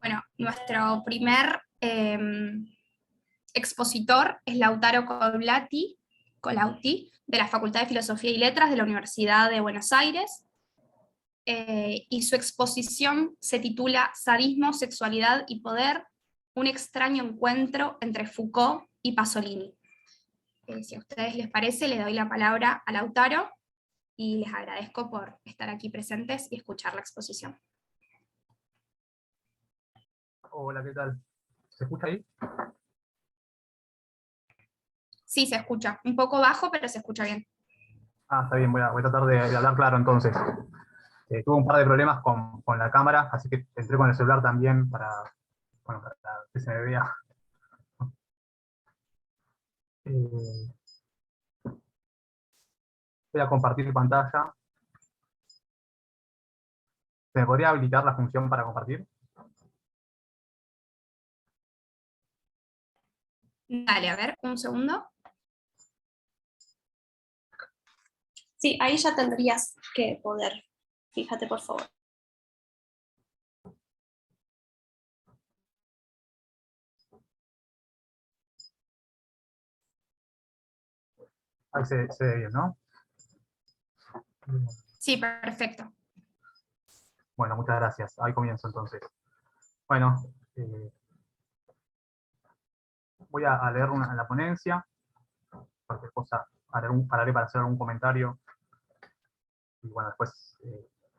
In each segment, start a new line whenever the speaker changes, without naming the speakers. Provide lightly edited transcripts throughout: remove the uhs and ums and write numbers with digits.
Bueno, nuestro primer expositor es Lautaro Colautti, de la Facultad de Filosofía y Letras de la Universidad de Buenos Aires, y su exposición se titula Sadismo, Sexualidad y Poder, un extraño encuentro entre Foucault y Pasolini. Si a ustedes les parece, le doy la palabra a Lautaro, y les agradezco por estar aquí presentes y escuchar la exposición.
Hola, ¿qué tal? ¿Se escucha ahí?
Sí, se escucha. Un poco bajo, pero se escucha bien.
Está bien, voy a tratar de hablar claro entonces. Tuve un par de problemas con la cámara, así que entré con el celular también para que se me vea. Eh, Voy a compartir pantalla. ¿Se me podría habilitar la función para compartir?
Dale, a ver, un segundo.
Sí, ahí ya tendrías que poder. Fíjate, por favor.
Ahí se ve bien, ¿no?
Sí, perfecto.
Bueno, muchas gracias. Ahí comienzo entonces. Bueno, voy a leer la ponencia. Cualquier cosa pararé para hacer algún comentario. Y bueno, después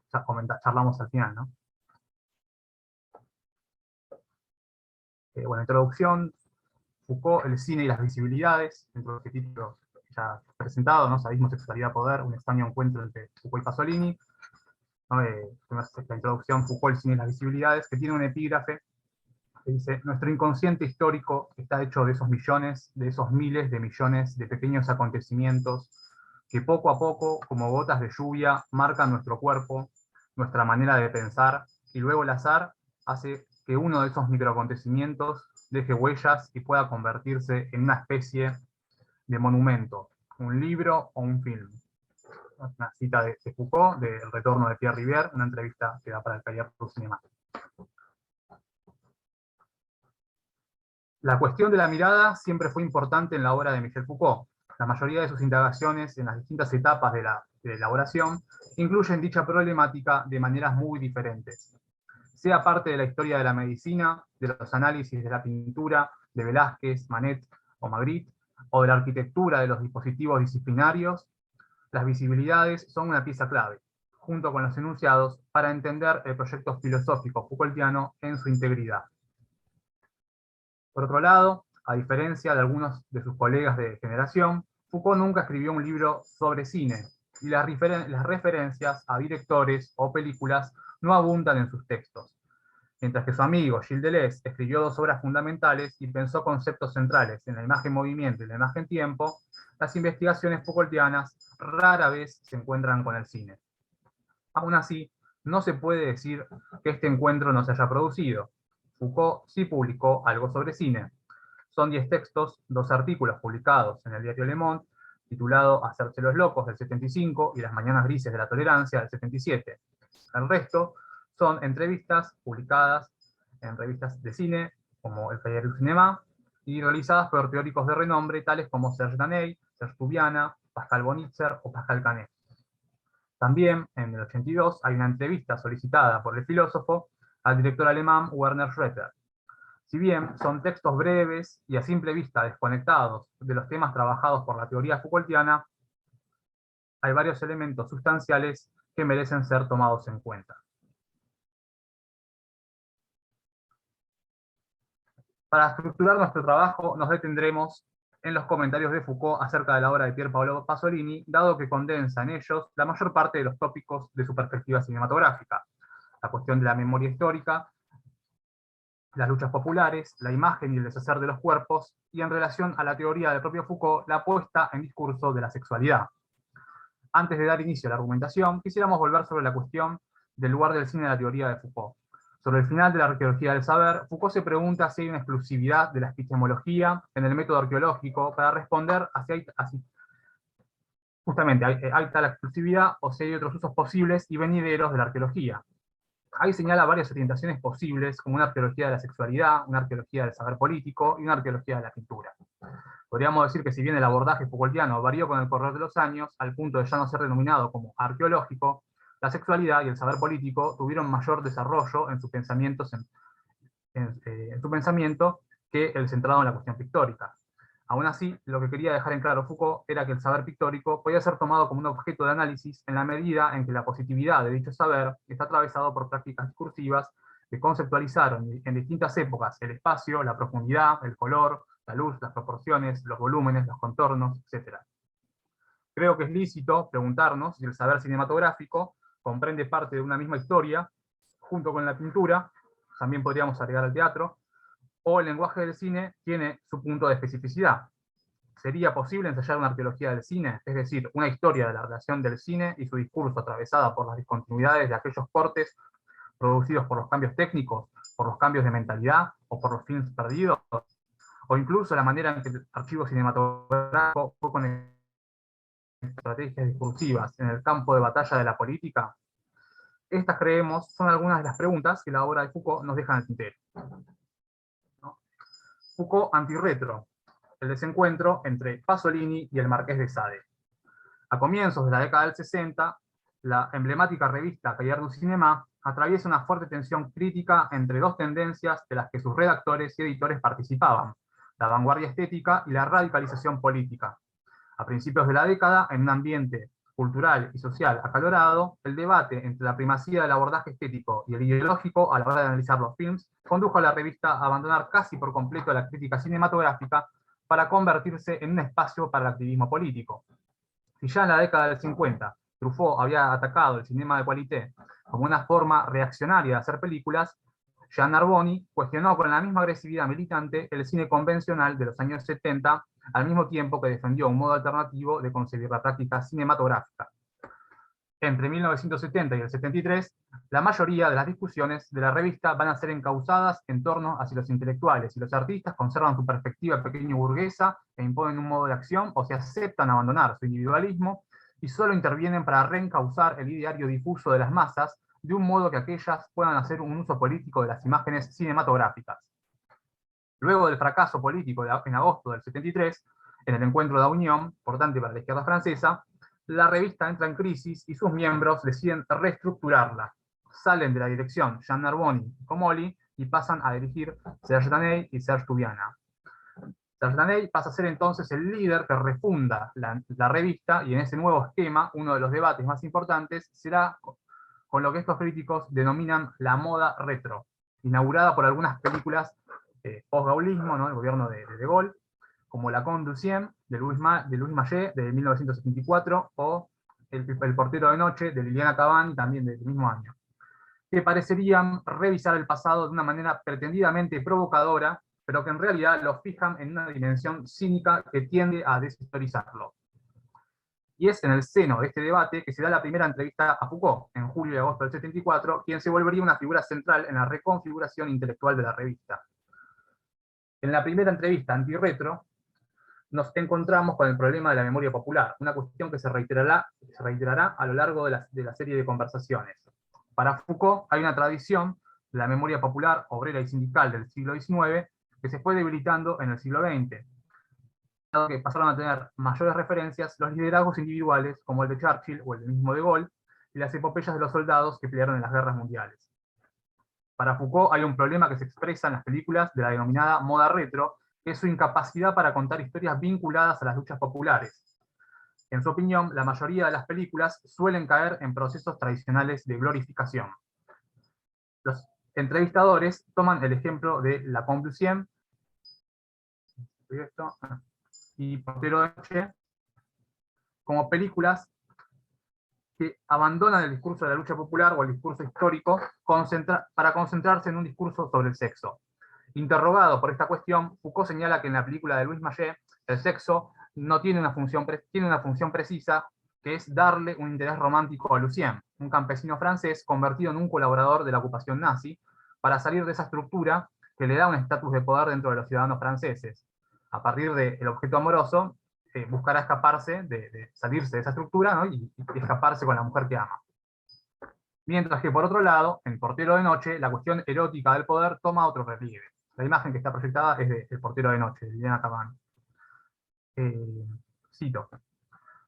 charlamos al final, ¿no? Bueno, introducción. Foucault, el cine y las visibilidades, dentro de este título ya presentado, ¿no? Sadismo, sexualidad, poder, un extraño encuentro entre Foucault y Pasolini. ¿No? La introducción, Foucault, el cine y las visibilidades, que tiene un epígrafe que dice: nuestro inconsciente histórico está hecho de esos millones, de esos miles de millones de pequeños acontecimientos que poco a poco, como gotas de lluvia, marcan nuestro cuerpo, nuestra manera de pensar, y luego el azar hace que uno de esos microacontecimientos deje huellas y pueda convertirse en una especie de monumento, un libro o un film. Una cita de Foucault, de El retorno de Pierre Rivière, una entrevista que da para el Cahiers du Cinéma. La cuestión de la mirada siempre fue importante en la obra de Michel Foucault. La mayoría de sus indagaciones en las distintas etapas de la elaboración incluyen dicha problemática de maneras muy diferentes. Sea parte de la historia de la medicina, de los análisis de la pintura, de Velázquez, Manet o Magritte, o de la arquitectura de los dispositivos disciplinarios, las visibilidades son una pieza clave, junto con los enunciados, para entender el proyecto filosófico Foucaultiano en su integridad. Por otro lado, a diferencia de algunos de sus colegas de generación, Foucault nunca escribió un libro sobre cine, y las referencias a directores o películas no abundan en sus textos. Mientras que su amigo Gilles Deleuze escribió dos obras fundamentales y pensó conceptos centrales en la imagen-movimiento y la imagen-tiempo, las investigaciones Foucaultianas rara vez se encuentran con el cine. Aún así, no se puede decir que este encuentro no se haya producido. Foucault sí publicó algo sobre cine. Son 10 textos, 2 artículos publicados en el diario Le Monde, titulado Hacerse los locos del 75 y Las mañanas grises de la tolerancia del 77. El resto son entrevistas publicadas en revistas de cine, como el Cahiers du Cinéma, y realizadas por teóricos de renombre tales como Serge Daney, Serge Toubiana, Pascal Bonitzer o Pascal Canet. También, en el 82, hay una entrevista solicitada por el filósofo al director alemán Werner Schroeter. Si bien son textos breves y a simple vista desconectados de los temas trabajados por la teoría Foucaultiana, hay varios elementos sustanciales que merecen ser tomados en cuenta. Para estructurar nuestro trabajo nos detendremos en los comentarios de Foucault acerca de la obra de Pier Paolo Pasolini, dado que condensa en ellos la mayor parte de los tópicos de su perspectiva cinematográfica: la cuestión de la memoria histórica, las luchas populares, la imagen y el deshacer de los cuerpos, y en relación a la teoría del propio Foucault, la puesta en discurso de la sexualidad. Antes de dar inicio a la argumentación, quisiéramos volver sobre la cuestión del lugar del cine en la teoría de Foucault. Sobre el final de la arqueología del saber, Foucault se pregunta si hay una exclusividad de la epistemología en el método arqueológico para responder justamente, ¿hay tal exclusividad o si hay otros usos posibles y venideros de la arqueología? Ahí señala varias orientaciones posibles, como una arqueología de la sexualidad, una arqueología del saber político y una arqueología de la pintura. Podríamos decir que si bien el abordaje Foucaultiano varió con el correr de los años, al punto de ya no ser denominado como arqueológico, la sexualidad y el saber político tuvieron mayor desarrollo en sus pensamientos en su pensamiento que el centrado en la cuestión pictórica. Aún así, lo que quería dejar en claro Foucault era que el saber pictórico podía ser tomado como un objeto de análisis en la medida en que la positividad de dicho saber está atravesado por prácticas discursivas que conceptualizaron en distintas épocas el espacio, la profundidad, el color, la luz, las proporciones, los volúmenes, los contornos, etc. Creo que es lícito preguntarnos si el saber cinematográfico comprende parte de una misma historia, junto con la pintura, también podríamos agregar al teatro, o el lenguaje del cine tiene su punto de especificidad. ¿Sería posible ensayar una arqueología del cine? Es decir, una historia de la relación del cine y su discurso atravesada por las discontinuidades de aquellos cortes producidos por los cambios técnicos, por los cambios de mentalidad o por los films perdidos, o incluso la manera en que el archivo cinematográfico fue con estrategias discursivas en el campo de batalla de la política? Estas, creemos, son algunas de las preguntas que la obra de Foucault nos deja en el tintero. Foucault antirretro, el desencuentro entre Pasolini y el Marqués de Sade. A comienzos de la década del 60, la emblemática revista Cahiers du Cinéma atraviesa una fuerte tensión crítica entre dos tendencias de las que sus redactores y editores participaban: la vanguardia estética y la radicalización política. A principios de la década, en un ambiente cultural y social acalorado, el debate entre la primacía del abordaje estético y el ideológico a la hora de analizar los films condujo a la revista a abandonar casi por completo la crítica cinematográfica para convertirse en un espacio para el activismo político. Si ya en la década del 50 Truffaut había atacado el cinema de qualité como una forma reaccionaria de hacer películas, Jean Narboni cuestionó con la misma agresividad militante el cine convencional de los años 70, al mismo tiempo que defendió un modo alternativo de concebir la práctica cinematográfica. Entre 1970 y el 73, la mayoría de las discusiones de la revista van a ser encauzadas en torno a si los intelectuales y los artistas conservan su perspectiva pequeño burguesa e imponen un modo de acción, o si aceptan abandonar su individualismo y solo intervienen para reencauzar el ideario difuso de las masas, de un modo que aquellas puedan hacer un uso político de las imágenes cinematográficas. Luego del fracaso político en agosto del 73, en el encuentro de Unión, importante para la izquierda francesa, la revista entra en crisis y sus miembros deciden reestructurarla. Salen de la dirección Jean Narboni y Comolli y pasan a dirigir Serge Daney y Serge Toubiana. Serge Daney pasa a ser entonces el líder que refunda la revista, y en ese nuevo esquema, uno de los debates más importantes será con lo que estos críticos denominan la moda retro, inaugurada por algunas películas post-gaullismo, ¿no?, el gobierno de Gaulle, como La Conducienne de Louis Malle de 1974, o el portero de noche de Liliana Cavani, también del mismo año, que parecerían revisar el pasado de una manera pretendidamente provocadora, pero que en realidad lo fijan en una dimensión cínica que tiende a deshistorizarlo. Y es en el seno de este debate que se da la primera entrevista a Foucault, en julio y agosto del 74, quien se volvería una figura central en la reconfiguración intelectual de la revista. En la primera entrevista antirretro, nos encontramos con el problema de la memoria popular, una cuestión que se reiterará a lo largo de la serie de conversaciones. Para Foucault hay una tradición de la memoria popular, obrera y sindical del siglo XIX que se fue debilitando en el siglo XX, dado que pasaron a tener mayores referencias los liderazgos individuales como el de Churchill o el mismo de Gaulle, y las epopeyas de los soldados que pelearon en las guerras mundiales. Para Foucault hay un problema que se expresa en las películas de la denominada moda retro, que es su incapacidad para contar historias vinculadas a las luchas populares. En su opinión, la mayoría de las películas suelen caer en procesos tradicionales de glorificación. Los entrevistadores toman el ejemplo de La Conducienne y Portero de Noche como películas que abandonan el discurso de la lucha popular o el discurso histórico para concentrarse en un discurso sobre el sexo. Interrogado por esta cuestión, Foucault señala que en la película de Louis Malle el sexo no tiene una función precisa, que es darle un interés romántico a Lucien, un campesino francés convertido en un colaborador de la ocupación nazi, para salir de esa estructura que le da un estatus de poder dentro de los ciudadanos franceses. A partir del objeto amoroso, buscará escaparse, salirse de esa estructura, ¿no?, y escaparse con la mujer que ama. Mientras que por otro lado, en Portero de Noche, la cuestión erótica del poder toma otro relieve. La imagen que está proyectada es de El Portero de Noche, de Liliana Cavani. Cito: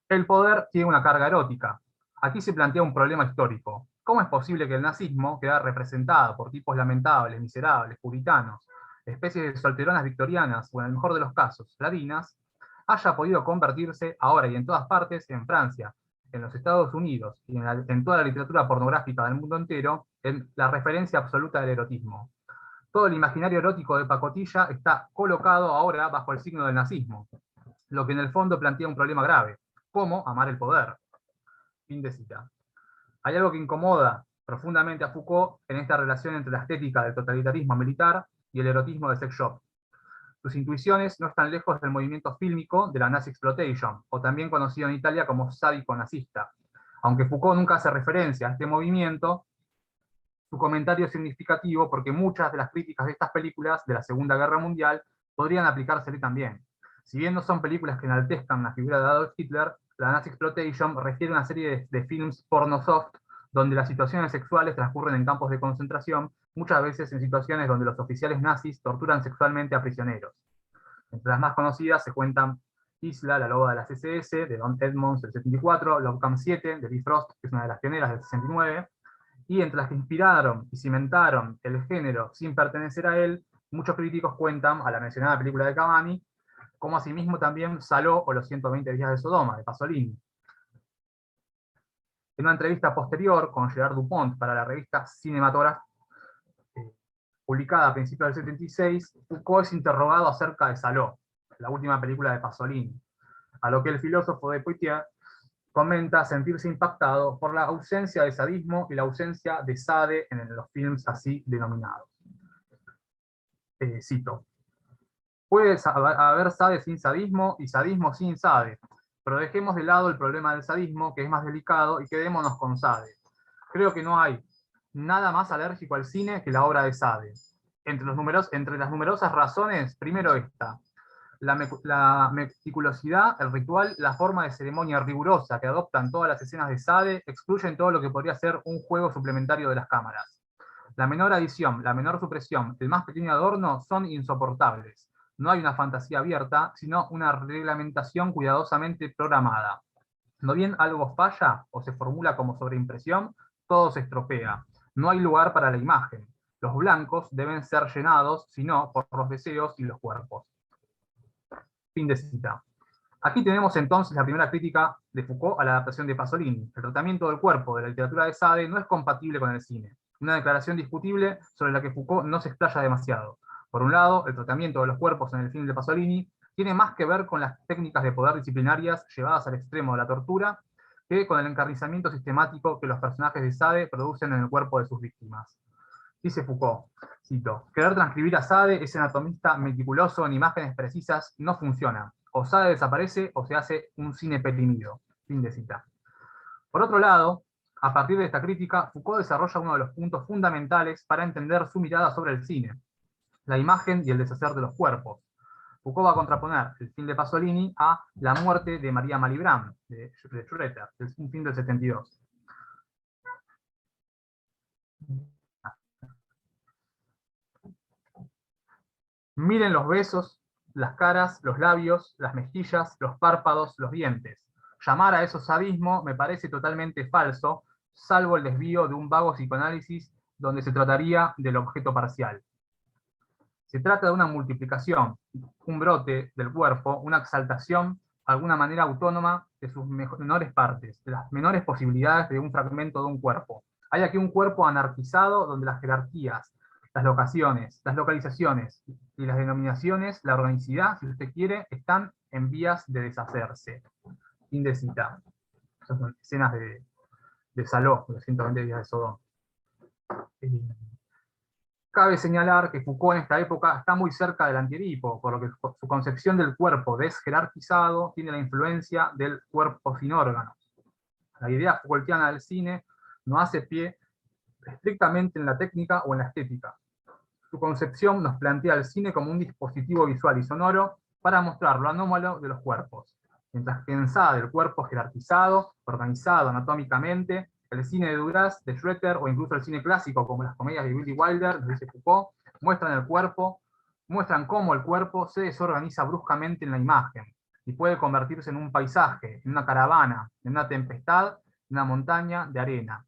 el poder tiene una carga erótica. Aquí se plantea un problema histórico. ¿Cómo es posible que el nazismo, que era representado por tipos lamentables, miserables, puritanos, especies de solteronas victorianas, o en el mejor de los casos, ladinas, haya podido convertirse ahora y en todas partes, en Francia, en los Estados Unidos y en toda la literatura pornográfica del mundo entero, en la referencia absoluta del erotismo? Todo el imaginario erótico de pacotilla está colocado ahora bajo el signo del nazismo, lo que en el fondo plantea un problema grave: ¿cómo amar el poder? Fin de cita. Hay algo que incomoda profundamente a Foucault en esta relación entre la estética del totalitarismo militar y el erotismo del sex shop. Sus intuiciones no están lejos del movimiento fílmico de la Nazi Exploitation, o también conocido en Italia como sádico nazista. Aunque Foucault nunca hace referencia a este movimiento, su comentario es significativo porque muchas de las críticas de estas películas de la Segunda Guerra Mundial podrían aplicársele también. Si bien no son películas que enaltezcan la figura de Adolf Hitler, la Nazi Exploitation refiere a una serie de films porno soft donde las situaciones sexuales transcurren en campos de concentración, muchas veces en situaciones donde los oficiales nazis torturan sexualmente a prisioneros. Entre las más conocidas se cuentan Isla, la loba de las SS, de Don Edmonds del 74, Love Camp 7, de Lee Frost, que es una de las pioneras del 69, y entre las que inspiraron y cimentaron el género sin pertenecer a él, muchos críticos cuentan a la mencionada película de Cavani, como asimismo también Saló o Los 120 días de Sodoma, de Pasolini. En una entrevista posterior con Gerard Dupont para la revista Cinematograph, publicada a principios del 76, Foucault es interrogado acerca de Saló, la última película de Pasolini, a lo que el filósofo de Poitiers comenta sentirse impactado por la ausencia de sadismo y la ausencia de Sade en los films así denominados. Cito: puede haber Sade sin sadismo y sadismo sin Sade, pero dejemos de lado el problema del sadismo, que es más delicado, y quedémonos con Sade. Creo que no hay nada más alérgico al cine que la obra de Sade. Entre las numerosas razones, primero esta: la meticulosidad, el ritual, la forma de ceremonia rigurosa que adoptan todas las escenas de Sade excluyen todo lo que podría ser un juego suplementario de las cámaras. La menor adición, la menor supresión, el más pequeño adorno son insoportables. No hay una fantasía abierta, sino una reglamentación cuidadosamente programada. No bien algo falla o se formula como sobreimpresión, todo se estropea. No hay lugar para la imagen. Los blancos deben ser llenados, si no, por los deseos y los cuerpos. Fin de cita. Aquí tenemos entonces la primera crítica de Foucault a la adaptación de Pasolini. El tratamiento del cuerpo de la literatura de Sade no es compatible con el cine. Una declaración discutible sobre la que Foucault no se explaya demasiado. Por un lado, el tratamiento de los cuerpos en el film de Pasolini tiene más que ver con las técnicas de poder disciplinarias llevadas al extremo de la tortura que con el encarnizamiento sistemático que los personajes de Sade producen en el cuerpo de sus víctimas. Dice Foucault, cito: querer transcribir a Sade, ese anatomista meticuloso en imágenes precisas, no funciona. O Sade desaparece o se hace un cine perimido. Fin de cita. Por otro lado, a partir de esta crítica, Foucault desarrolla uno de los puntos fundamentales para entender su mirada sobre el cine: la imagen y el deshacer de los cuerpos. Foucault va a contraponer el film de Pasolini a La muerte de María Malibran, de Schroeter, un film del 72. Miren los besos, las caras, los labios, las mejillas, los párpados, los dientes. Llamar a eso sadismo me parece totalmente falso, salvo el desvío de un vago psicoanálisis donde se trataría del objeto parcial. Se trata de una multiplicación, un brote del cuerpo, una exaltación, de alguna manera autónoma, de sus menores partes, de las menores posibilidades de un fragmento de un cuerpo. Hay aquí un cuerpo anarquizado donde las jerarquías, las locaciones, las localizaciones y las denominaciones, la organicidad, si usted quiere, están en vías de deshacerse. Fin de cita. Esas son escenas de Saló, de los 120 días de Sodoma. Cabe señalar que Foucault en esta época está muy cerca del antiedipo, por lo que su concepción del cuerpo desjerarquizado tiene la influencia del cuerpo sin órganos. La idea Foucaultiana del cine no hace pie estrictamente en la técnica o en la estética. Su concepción nos plantea el cine como un dispositivo visual y sonoro para mostrar lo anómalo de los cuerpos, mientras que en Sade el cuerpo jerarquizado, organizado anatómicamente, El cine de Duras, de Schroeter, o incluso el cine clásico, como las comedias de Billy Wilder, nos dice Foucault, muestran cómo el cuerpo se desorganiza bruscamente en la imagen, y puede convertirse en un paisaje, en una caravana, en una tempestad, en una montaña de arena.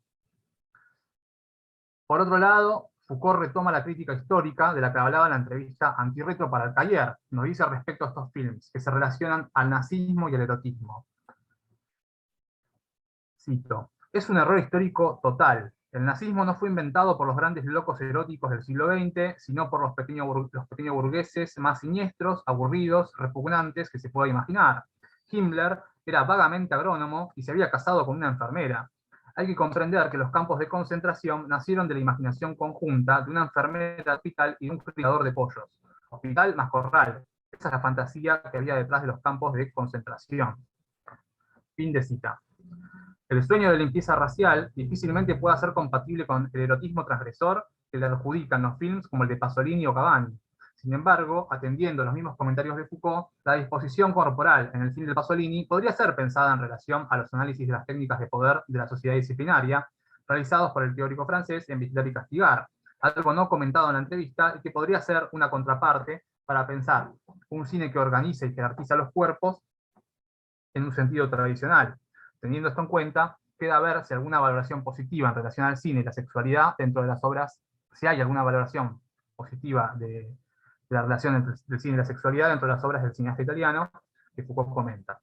Por otro lado, Foucault retoma la crítica histórica de la que hablaba en la entrevista Antirretro para el Taller. Nos dice respecto a estos films, que se relacionan al nazismo y al erotismo. Cito: es un error histórico total. El nazismo no fue inventado por los grandes locos eróticos del siglo XX, sino por los pequeños burgueses más siniestros, aburridos, repugnantes que se pueda imaginar. Himmler era vagamente agrónomo y se había casado con una enfermera. Hay que comprender que los campos de concentración nacieron de la imaginación conjunta de una enfermera de hospital y de un criador de pollos. Hospital más corral. Esa es la fantasía que había detrás de los campos de concentración. Fin de cita. El sueño de limpieza racial difícilmente puede ser compatible con el erotismo transgresor que le adjudican los films como el de Pasolini o Cavani. Sin embargo, atendiendo los mismos comentarios de Foucault, la disposición corporal en el film de Pasolini podría ser pensada en relación a los análisis de las técnicas de poder de la sociedad disciplinaria, realizados por el teórico francés en Vigilar y Castigar, algo no comentado en la entrevista y que podría ser una contraparte para pensar un cine que organiza y jerarquiza los cuerpos en un sentido tradicional. Teniendo esto en cuenta, queda ver si alguna valoración positiva en relación al cine y la sexualidad dentro de las obras, si hay alguna valoración positiva de la relación entre el cine y la sexualidad dentro de las obras del cineasta italiano, que Foucault comenta.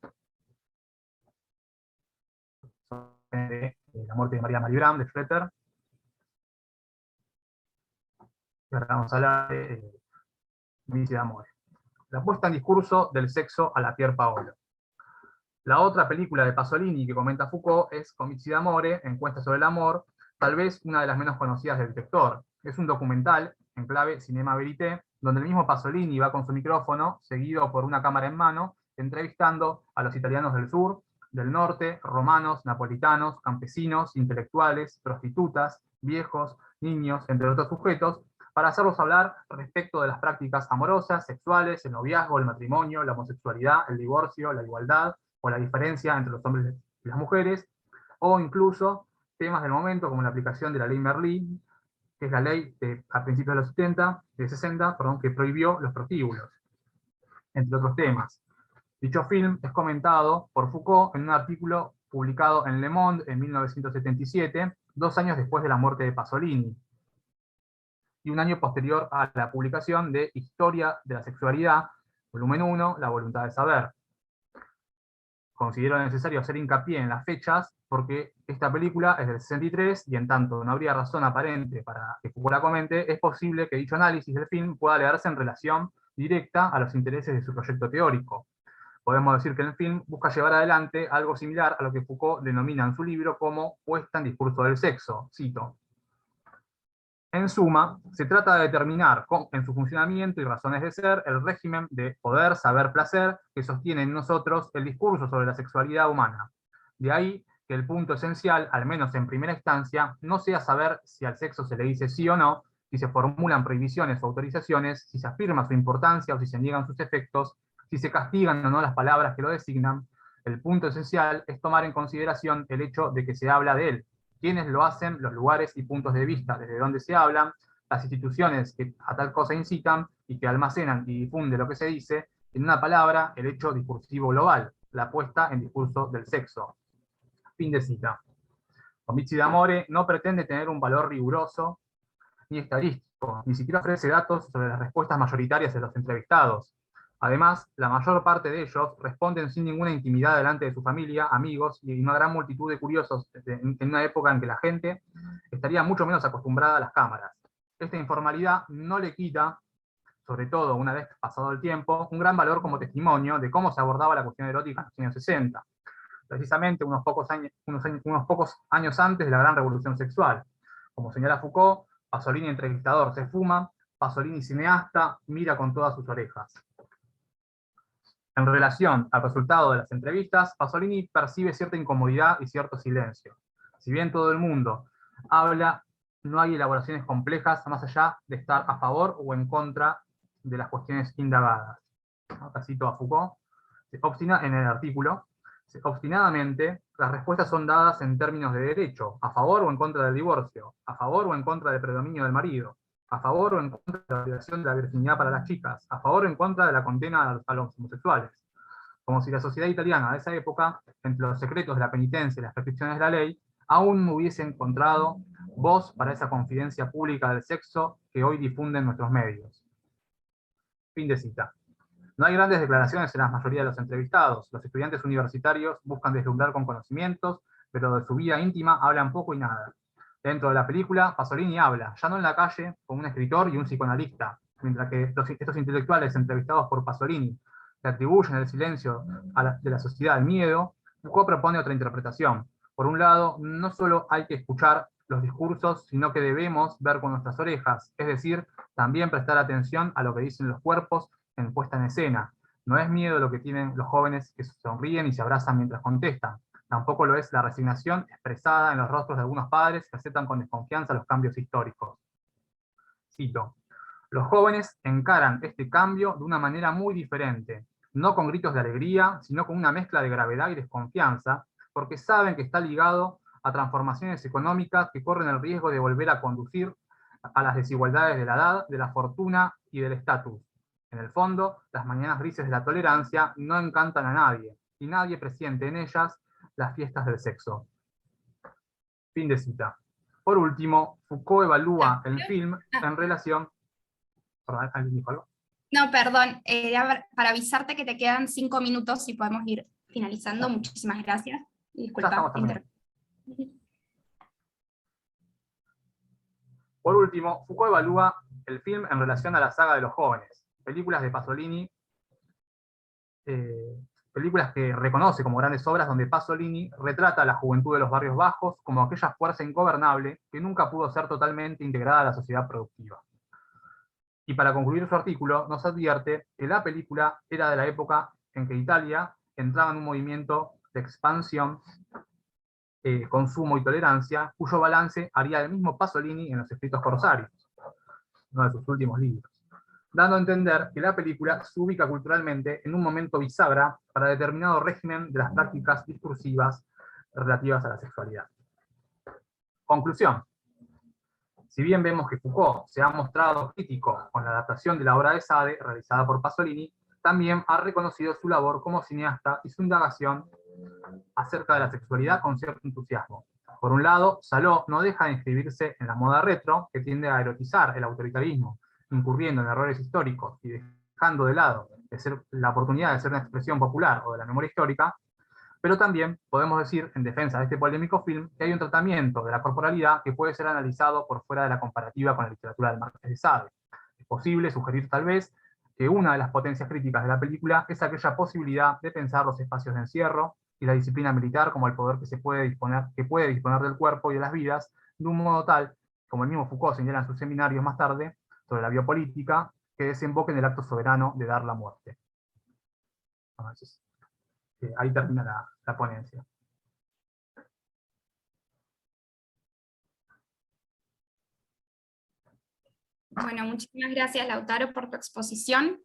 La muerte de María Malibran, de Schroeter. Y ahora vamos a hablar de Comici d'amore. La puesta en discurso del sexo a la Pier Paolo. La otra película de Pasolini que comenta Foucault es Comici d'amore, Encuesta sobre el amor, tal vez una de las menos conocidas del director. Es un documental, en clave cinema verité, donde el mismo Pasolini va con su micrófono, seguido por una cámara en mano, entrevistando a los italianos del sur, del norte, romanos, napolitanos, campesinos, intelectuales, prostitutas, viejos, niños, entre otros sujetos, para hacerlos hablar respecto de las prácticas amorosas, sexuales, el noviazgo, el matrimonio, la homosexualidad, el divorcio, la igualdad, o la diferencia entre los hombres y las mujeres, o incluso temas del momento como la aplicación de la ley Merlí, que es la ley a principios de los 60, que prohibió los prostíbulos, entre otros temas. Dicho film es comentado por Foucault en un artículo publicado en Le Monde en 1977, 2 años después de la muerte de Pasolini, y un año posterior a la publicación de Historia de la Sexualidad, volumen 1, La voluntad de saber. Considero necesario hacer hincapié en las fechas porque esta película es del 63 y en tanto no habría razón aparente para que Foucault la comente, es posible que dicho análisis del film pueda leerse en relación directa a los intereses de su proyecto teórico. Podemos decir que el film busca llevar adelante algo similar a lo que Foucault denomina en su libro como puesta en discurso del sexo, cito. En suma, se trata de determinar en su funcionamiento y razones de ser el régimen de poder, saber, placer que sostiene en nosotros el discurso sobre la sexualidad humana. De ahí que el punto esencial, al menos en primera instancia, no sea saber si al sexo se le dice sí o no, si se formulan prohibiciones o autorizaciones, si se afirma su importancia o si se niegan sus efectos, si se castigan o no las palabras que lo designan. El punto esencial es tomar en consideración el hecho de que se habla de él, quiénes lo hacen, los lugares y puntos de vista desde donde se hablan, las instituciones que a tal cosa incitan y que almacenan y difunden lo que se dice, en una palabra, el hecho discursivo global, la puesta en discurso del sexo. Fin de cita. Comici d'amore no pretende tener un valor riguroso ni estadístico, ni siquiera ofrece datos sobre las respuestas mayoritarias de los entrevistados. Además, la mayor parte de ellos responden sin ninguna intimidad delante de su familia, amigos y una gran multitud de curiosos en una época en que la gente estaría mucho menos acostumbrada a las cámaras. Esta informalidad no le quita, sobre todo una vez pasado el tiempo, un gran valor como testimonio de cómo se abordaba la cuestión erótica en los años 60, precisamente unos pocos años antes de la gran revolución sexual. Como señala Foucault, Pasolini entrevistador se fuma, Pasolini cineasta mira con todas sus orejas. En relación al resultado de las entrevistas, Pasolini percibe cierta incomodidad y cierto silencio. Si bien todo el mundo habla, no hay elaboraciones complejas más allá de estar a favor o en contra de las cuestiones indagadas. Acá cito a Foucault, en el artículo, obstinadamente las respuestas son dadas en términos de derecho, a favor o en contra del divorcio, a favor o en contra del predominio del marido, a favor o en contra de la violación de la virginidad para las chicas, a favor o en contra de la condena a los homosexuales. Como si la sociedad italiana de esa época, entre los secretos de la penitencia y las prescripciones de la ley, aún no hubiese encontrado voz para esa confidencia pública del sexo que hoy difunden nuestros medios. Fin de cita. No hay grandes declaraciones en la mayoría de los entrevistados. Los estudiantes universitarios buscan deslumbrar con conocimientos, pero de su vida íntima hablan poco y nada. Dentro de la película, Pasolini habla, ya no en la calle, con un escritor y un psicoanalista, mientras que estos intelectuales entrevistados por Pasolini le atribuyen el silencio de la sociedad al miedo, Foucault propone otra interpretación. Por un lado, no solo hay que escuchar los discursos, sino que debemos ver con nuestras orejas, es decir, también prestar atención a lo que dicen los cuerpos en puesta en escena. No es miedo lo que tienen los jóvenes que sonríen y se abrazan mientras contestan. Tampoco lo es la resignación expresada en los rostros de algunos padres que aceptan con desconfianza los cambios históricos. Cito: los jóvenes encaran este cambio de una manera muy diferente, no con gritos de alegría, sino con una mezcla de gravedad y desconfianza, porque saben que está ligado a transformaciones económicas que corren el riesgo de volver a conducir a las desigualdades de la edad, de la fortuna y del estatus. En el fondo, las mañanas grises de la tolerancia no encantan a nadie, y nadie presiente en ellas las fiestas del sexo. Fin de cita. Por último, Foucault evalúa el film en relación... ¿Perdón, ¿alguien dijo algo?
No, perdón, era para avisarte que te quedan 5 minutos y podemos ir finalizando. Muchísimas gracias. Disculpa.
Por último, Foucault evalúa el film en relación a la saga de los jóvenes, películas de Pasolini, películas que reconoce como grandes obras donde Pasolini retrata a la juventud de los barrios bajos como aquella fuerza ingobernable que nunca pudo ser totalmente integrada a la sociedad productiva. Y para concluir su artículo, nos advierte que la película era de la época en que Italia entraba en un movimiento de expansión, consumo y tolerancia, cuyo balance haría el mismo Pasolini en Los Escritos Corsarios, uno de sus últimos libros, dando a entender que la película se ubica culturalmente en un momento bisagra para determinado régimen de las prácticas discursivas relativas a la sexualidad. Conclusión. Si bien vemos que Foucault se ha mostrado crítico con la adaptación de la obra de Sade realizada por Pasolini, también ha reconocido su labor como cineasta y su indagación acerca de la sexualidad con cierto entusiasmo. Por un lado, Saló no deja de inscribirse en la moda retro, que tiende a erotizar el autoritarismo, incurriendo en errores históricos y dejando de lado la oportunidad de ser una expresión popular o de la memoria histórica, pero también podemos decir, en defensa de este polémico film, que hay un tratamiento de la corporalidad que puede ser analizado por fuera de la comparativa con la literatura del Marqués de Sade. Es posible sugerir tal vez que una de las potencias críticas de la película es aquella posibilidad de pensar los espacios de encierro y la disciplina militar como el poder que puede disponer del cuerpo y de las vidas, de un modo tal, como el mismo Foucault señala en sus seminarios más tarde, sobre la biopolítica, que desemboque en el acto soberano de dar la muerte. Entonces, ahí termina la ponencia.
Bueno, muchísimas gracias, Lautaro, por tu exposición.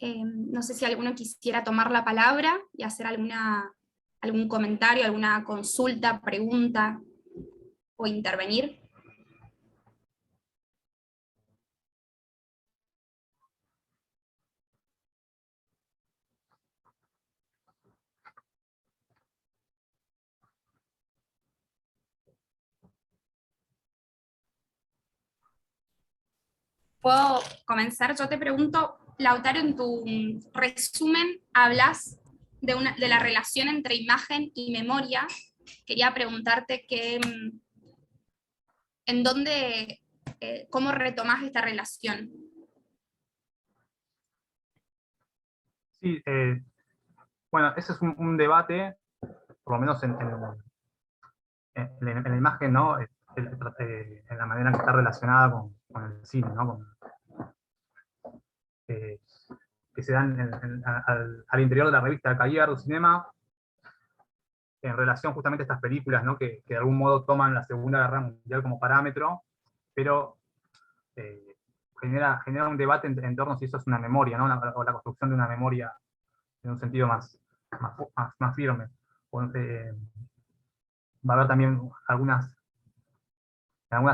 No sé si alguno quisiera tomar la palabra y hacer algún comentario, alguna consulta, pregunta o intervenir. ¿Puedo comenzar? Yo te pregunto, Lautaro, en tu resumen hablas de la relación entre imagen y memoria. Quería preguntarte en dónde, cómo retomás esta relación.
Sí, bueno, ese es un debate, por lo menos en la imagen, ¿no? En la manera en que está relacionada con el cine, ¿no? Que se dan al interior de la revista Cahiers du Cinema, en relación justamente a estas películas, ¿no? Que de algún modo toman la Segunda Guerra Mundial como parámetro, pero genera un debate en torno a si eso es una memoria, ¿no? O la construcción de una memoria en un sentido más firme, Va a haber también en algunas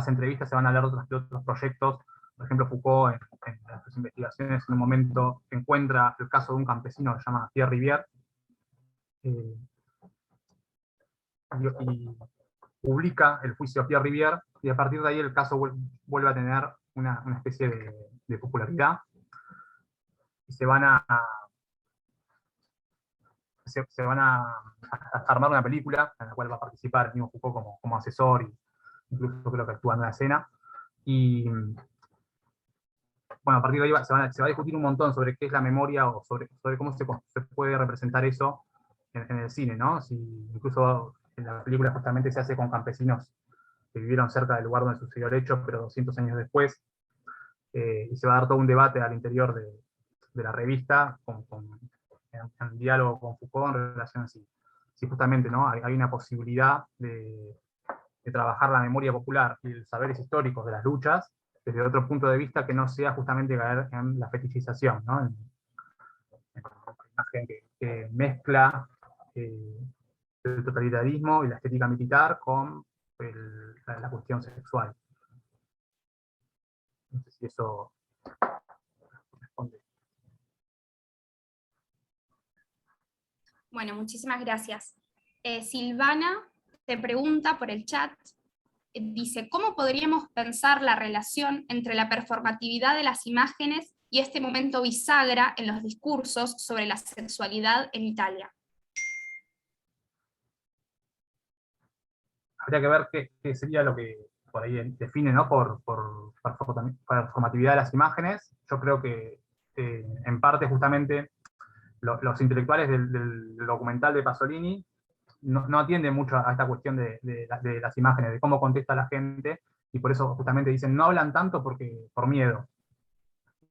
entrevistas se van a hablar de otros proyectos. Por ejemplo, Foucault en sus investigaciones en un momento encuentra el caso de un campesino que se llama Pierre Rivière, y publica el juicio a Pierre Rivière, y a partir de ahí el caso vuelve a tener una especie de popularidad, y se van a armar una película en la cual va a participar el mismo Foucault como asesor, y incluso creo que actúa en una escena. Y bueno, a partir de ahí se va a discutir un montón sobre qué es la memoria, o sobre cómo se puede representar eso en el cine, ¿no? Si incluso en la película justamente se hace con campesinos que vivieron cerca del lugar donde sucedió el hecho, pero 200 años después, y se va a dar todo un debate al interior de la revista, en diálogo con Foucault, en relación a si justamente, ¿no?, hay una posibilidad de trabajar la memoria popular y los saberes históricos de las luchas desde otro punto de vista que no sea justamente caer en la fetichización, ¿no? En una imagen que mezcla el totalitarismo y la estética militar con la cuestión sexual. No sé si eso responde.
Bueno, muchísimas gracias. Silvana te pregunta por el chat, dice, ¿cómo podríamos pensar la relación entre la performatividad de las imágenes y este momento bisagra en los discursos sobre la sexualidad en Italia?
Habría que ver qué sería lo que por ahí define, ¿no?, por performatividad de las imágenes. Yo creo que en parte justamente los intelectuales del documental de Pasolini no atienden mucho a esta cuestión de las imágenes, de cómo contesta la gente, y por eso justamente dicen, no hablan tanto por miedo.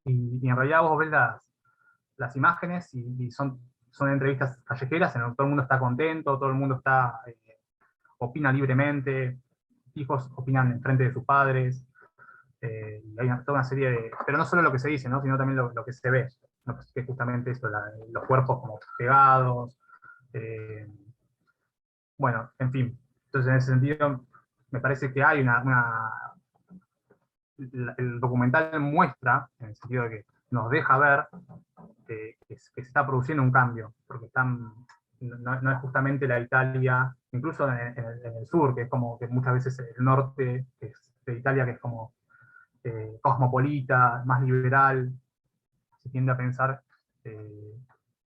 Y en realidad vos ves las imágenes y son entrevistas callejeras en donde todo el mundo está contento, todo el mundo opina libremente, hijos opinan en frente de sus padres, hay toda una serie de... Pero no solo lo que se dice, ¿no?, sino también lo que se ve, ¿no?, que es justamente eso, los cuerpos como pegados, bueno, en fin. Entonces, en ese sentido, me parece que hay el documental muestra, en el sentido de que nos deja ver que se está produciendo un cambio, porque no es justamente la Italia, incluso en el sur, que es como que muchas veces el norte de Italia, que es como cosmopolita, más liberal, se tiende a pensar que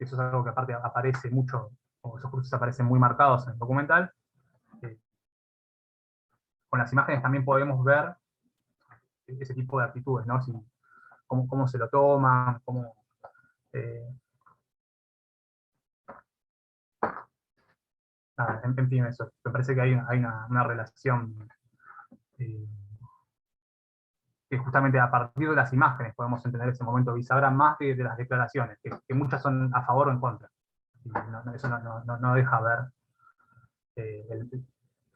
eso es algo que aparte aparece mucho, o esos cruces aparecen muy marcados en el documental. Con las imágenes también podemos ver ese tipo de actitudes, ¿no? Cómo se lo toman, en fin, eso. Me parece que hay una relación que justamente a partir de las imágenes podemos entender ese momento bisagra, más de las declaraciones, que muchas son a favor o en contra. Y eso no deja ver,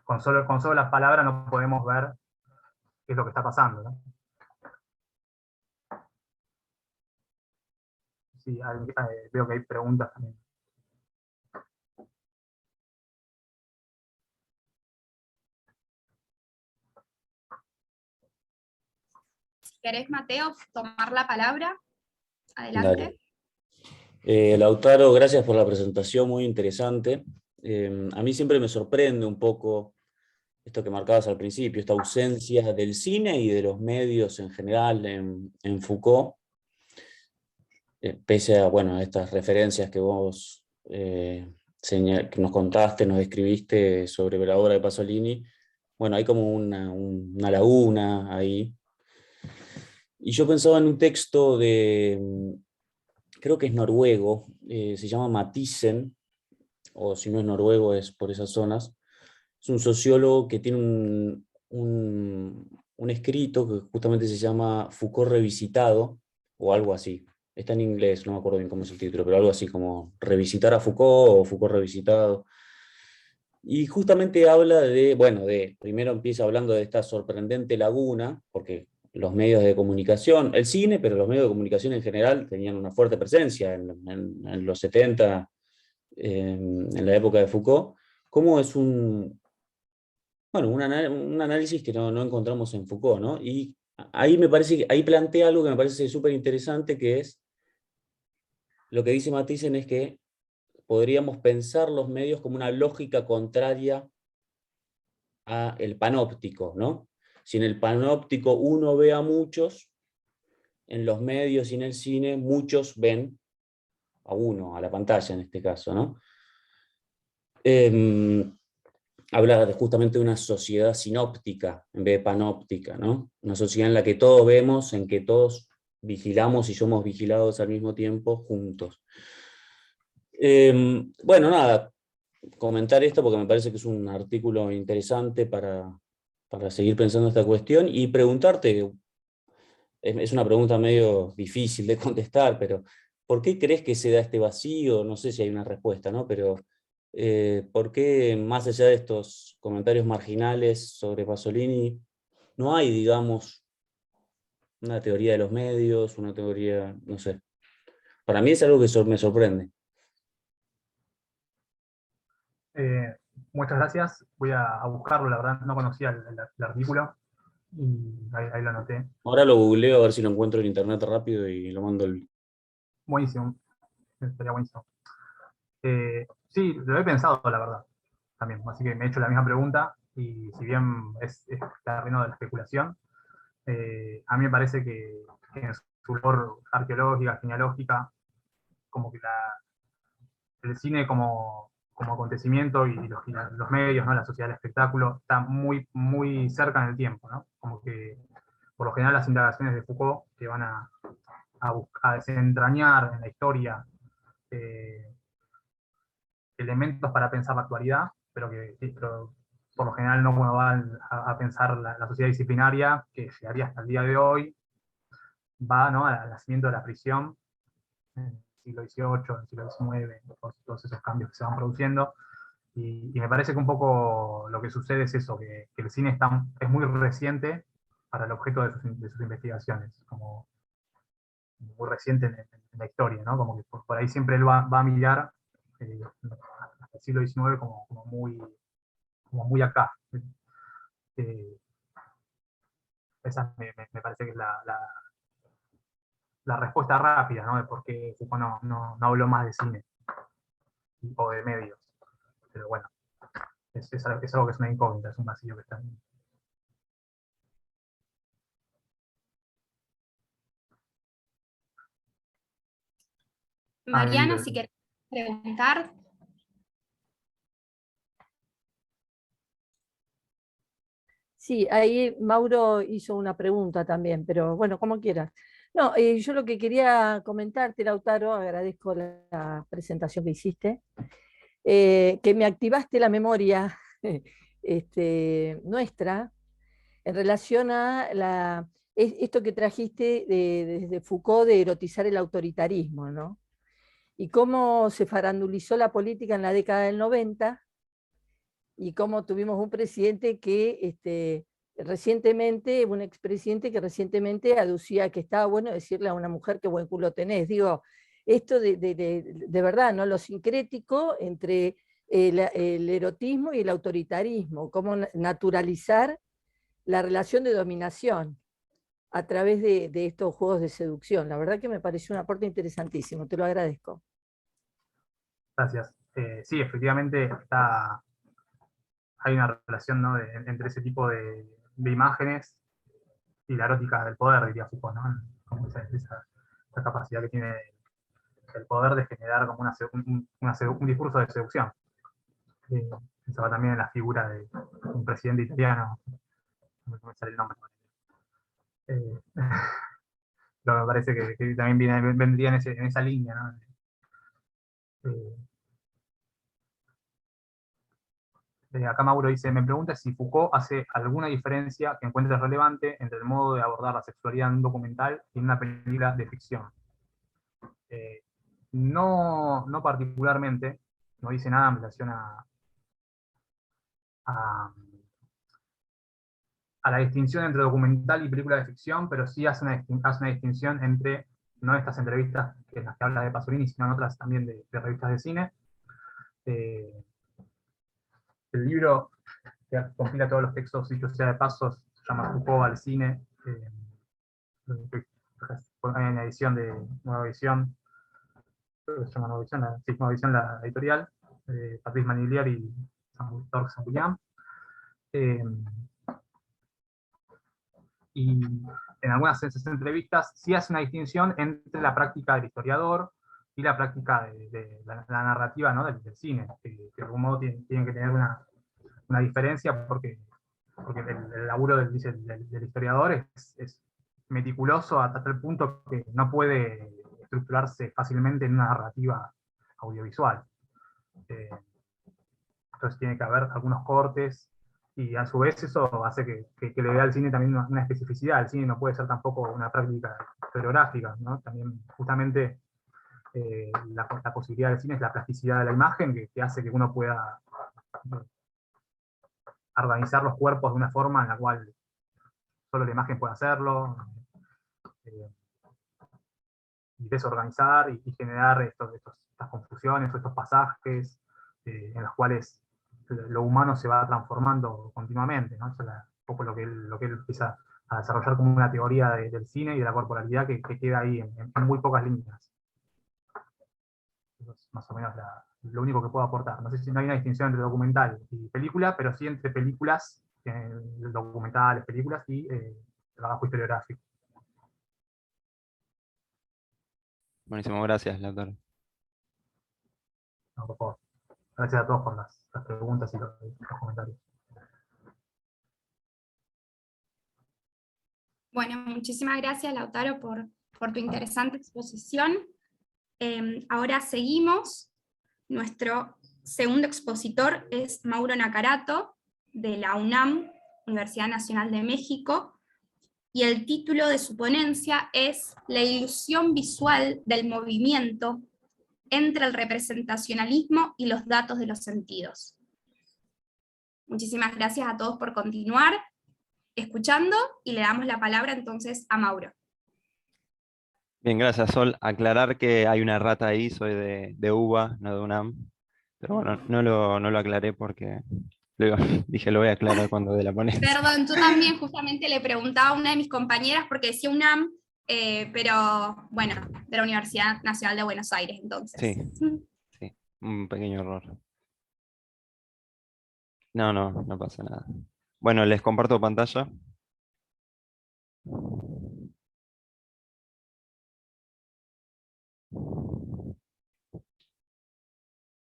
con solo las palabras no podemos ver qué es lo que está pasando, ¿no? Sí, veo que hay preguntas también.
Si querés, Mateo, tomar la palabra, adelante.
Lautaro, gracias por la presentación, muy interesante. A mí siempre me sorprende un poco esto que marcabas al principio, esta ausencia del cine y de los medios en general en Foucault, pese a, bueno, estas referencias que vos que nos contaste, nos describiste sobre la obra de Pasolini. Bueno, hay como una laguna ahí. Y yo pensaba en un texto creo que es noruego, se llama Mathiesen, o si no es noruego es por esas zonas. Es un sociólogo que tiene un escrito que justamente se llama Foucault revisitado, o algo así. Está en inglés, no me acuerdo bien cómo es el título, pero algo así como Revisitar a Foucault o Foucault revisitado. Y justamente habla primero empieza hablando de esta sorprendente laguna, porque los medios de comunicación, el cine, pero los medios de comunicación en general tenían una fuerte presencia en los 70, en la época de Foucault, cómo es bueno, un análisis que no encontramos en Foucault, ¿no? Y ahí me parece que ahí plantea algo que me parece súper interesante, que es lo que dice Mathiesen, es que podríamos pensar los medios como una lógica contraria a el panóptico, ¿no? Si en el panóptico uno ve a muchos, en los medios y en el cine muchos ven a uno, a la pantalla en este caso, ¿no? Habla justamente de una sociedad sinóptica en vez de panóptica, ¿no? Una sociedad en la que todos vemos, en que todos vigilamos y somos vigilados al mismo tiempo juntos. Bueno, nada, comentar esto porque me parece que es un artículo interesante para seguir pensando esta cuestión y preguntarte, es una pregunta medio difícil de contestar, pero ¿por qué crees que se da este vacío? No sé si hay una respuesta, ¿no? Pero ¿por qué, más allá de estos comentarios marginales sobre Pasolini, no hay, digamos, una teoría de los medios, una teoría, no sé? Para mí es algo que me sorprende.
Muchas gracias. Voy a buscarlo, la verdad no conocía el artículo y ahí lo anoté.
Ahora lo googleo a ver si lo encuentro en internet rápido y lo mando el...
Buenísimo, estaría buenísimo. Sí, lo he pensado, la verdad, también. Así que me he hecho la misma pregunta y si bien es terreno de la especulación, a mí me parece que en su labor arqueológica, genealógica, como que el cine como acontecimiento y los medios, ¿no? La sociedad del espectáculo, está muy, muy cerca en el tiempo, ¿no? Como que, por lo general, las indagaciones de Foucault que van a desentrañar en la historia elementos para pensar la actualidad, pero por lo general no cuando van a pensar la sociedad disciplinaria, que llegaría hasta el día de hoy, va, ¿no? Al nacimiento de la prisión, en el siglo XVIII, en el siglo XIX, todos esos cambios que se van produciendo. Y me parece que un poco lo que sucede es eso, que el cine es muy reciente para el objeto de sus investigaciones, como muy reciente en la historia, ¿no? Como que por ahí siempre él va a mirar hasta el siglo XIX como muy acá. Eh, Esa me parece que es la respuesta rápida, ¿no? De por qué Foucault no habló más de cine o de medios. Pero bueno, es algo que es una incógnita, es un vacío que está ahí.
Mariana, si querés preguntar.
Sí, ahí Mauro hizo una pregunta también, pero bueno, como quieras. No, yo lo que quería comentarte, Lautaro, agradezco la presentación que hiciste, que me activaste la memoria nuestra en relación a esto que trajiste desde Foucault de erotizar el autoritarismo, ¿no? Y cómo se farandulizó la política en la década del 90 y cómo tuvimos un presidente que recientemente, un expresidente que recientemente aducía que estaba bueno decirle a una mujer qué buen culo tenés. Digo, esto de verdad, ¿no? Lo sincrético entre el erotismo y el autoritarismo, cómo naturalizar la relación de dominación a través de estos juegos de seducción. La verdad que me pareció un aporte interesantísimo, te lo agradezco.
Gracias. Sí, efectivamente hay una relación, ¿no? Entre ese tipo de imágenes y la erótica del poder, diría Foucault, ¿no? Como esa capacidad que tiene el poder de generar como un discurso de seducción. Pensaba también en la figura de un presidente italiano, no me sale el nombre. Eh, pero me parece que también vendría en esa línea, ¿no? Acá Mauro dice, me pregunta si Foucault hace alguna diferencia que encuentre relevante entre el modo de abordar la sexualidad en un documental y en una película de ficción. No particularmente, no dice nada en relación a, a la distinción entre documental y película de ficción, pero sí hace una distinción entre, no estas entrevistas en las que habla de Pasolini, sino en otras también de revistas de cine, El libro que compila todos los textos, dicho sea de paso, se llama Foucault al cine. Hay una edición nueva edición, creo que se llama nueva edición la editorial, Patrice Maniglier y Torque Saint-William. Y en algunas de esas entrevistas sí hace una distinción entre la práctica del historiador y la práctica de la narrativa, ¿no? del cine, que de algún modo tienen que tener una diferencia porque el laburo del historiador es meticuloso hasta tal punto que no puede estructurarse fácilmente en una narrativa audiovisual. Entonces tiene que haber algunos cortes, y a su vez eso hace que le dé al cine también una especificidad. El cine no puede ser tampoco una práctica historiográfica, ¿no? También justamente la posibilidad del cine es la plasticidad de la imagen, que hace que uno pueda organizar los cuerpos de una forma en la cual solo la imagen puede hacerlo, y desorganizar y generar estas confusiones o estos pasajes en los cuales lo humano se va transformando continuamente, ¿no? Eso es un poco lo que él empieza a desarrollar como una teoría del cine y de la corporalidad que queda ahí en muy pocas líneas. Eso es más o menos lo único que puedo aportar. No sé si no hay una distinción entre documental y película, pero sí entre películas, documentales, películas y trabajo historiográfico.
Buenísimo, gracias, Lautaro.
No, por favor. Gracias a todos por las preguntas y los comentarios.
Bueno, muchísimas gracias, Lautaro, por tu interesante exposición. Ahora seguimos. Nuestro segundo expositor es Mauro Nacarato, de la UNAM, Universidad Nacional de México, y el título de su ponencia es La ilusión visual del movimiento entre el representacionalismo y los datos de los sentidos. Muchísimas gracias a todos por continuar escuchando, y le damos la palabra entonces a Mauro.
Bien, gracias, Sol. Aclarar que hay una errata ahí, soy de UBA, no de UNAM. Pero bueno, no lo aclaré porque luego dije lo voy a aclarar cuando dé la ponencia.
Perdón, yo también justamente le preguntaba a una de mis compañeras porque decía UNAM, pero bueno, de la Universidad Nacional de Buenos Aires, entonces.
Sí, un pequeño error. No pasa nada. Bueno, les comparto pantalla.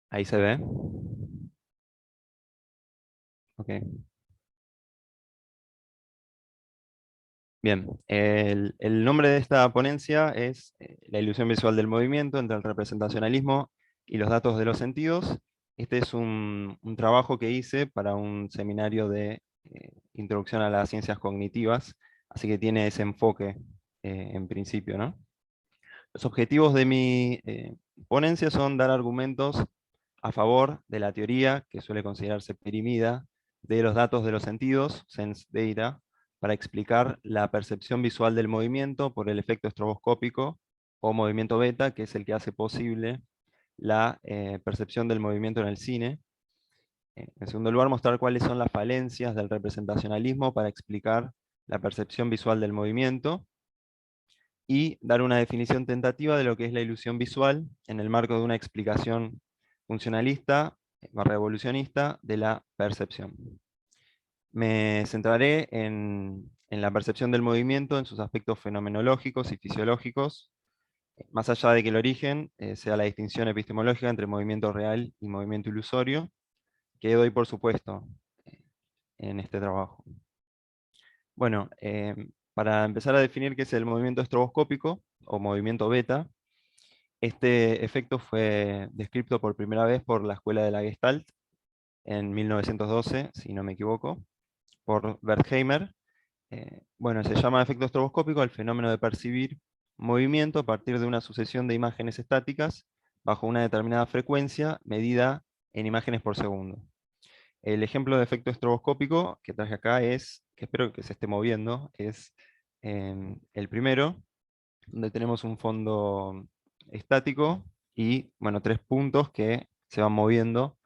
Ahí se ve. Ok. Bien, el nombre de esta ponencia es La ilusión visual del movimiento entre el representacionalismo y los datos de los sentidos. Este es un trabajo que hice para un seminario de introducción a las ciencias cognitivas, así que tiene ese enfoque en principio, ¿no? Los objetivos de mi ponencia son dar argumentos a favor de la teoría, que suele considerarse perimida, de los datos de los sentidos, sense data, para explicar la percepción visual del movimiento por el efecto estroboscópico o movimiento beta, que es el que hace posible la percepción del movimiento en el cine. En segundo lugar, mostrar cuáles son las falencias del representacionalismo para explicar la percepción visual del movimiento, y dar una definición tentativa de lo que es la ilusión visual en el marco de una explicación funcionalista barra evolucionista de la percepción. Me centraré en la percepción del movimiento en sus aspectos fenomenológicos y fisiológicos, más allá de que el origen sea la distinción epistemológica entre movimiento real y movimiento ilusorio, que doy por supuesto en este trabajo. Bueno, para empezar a definir qué es el movimiento estroboscópico o movimiento beta, este efecto fue descrito por primera vez por la Escuela de la Gestalt en 1912, si no me equivoco, por Wertheimer. Bueno, se llama efecto estroboscópico al fenómeno de percibir movimiento a partir de una sucesión de imágenes estáticas bajo una determinada frecuencia medida en imágenes por segundo. El ejemplo de efecto estroboscópico que traje acá es, que espero que se esté moviendo, es el primero, donde tenemos un fondo estático y bueno, 3 puntos que se van moviendo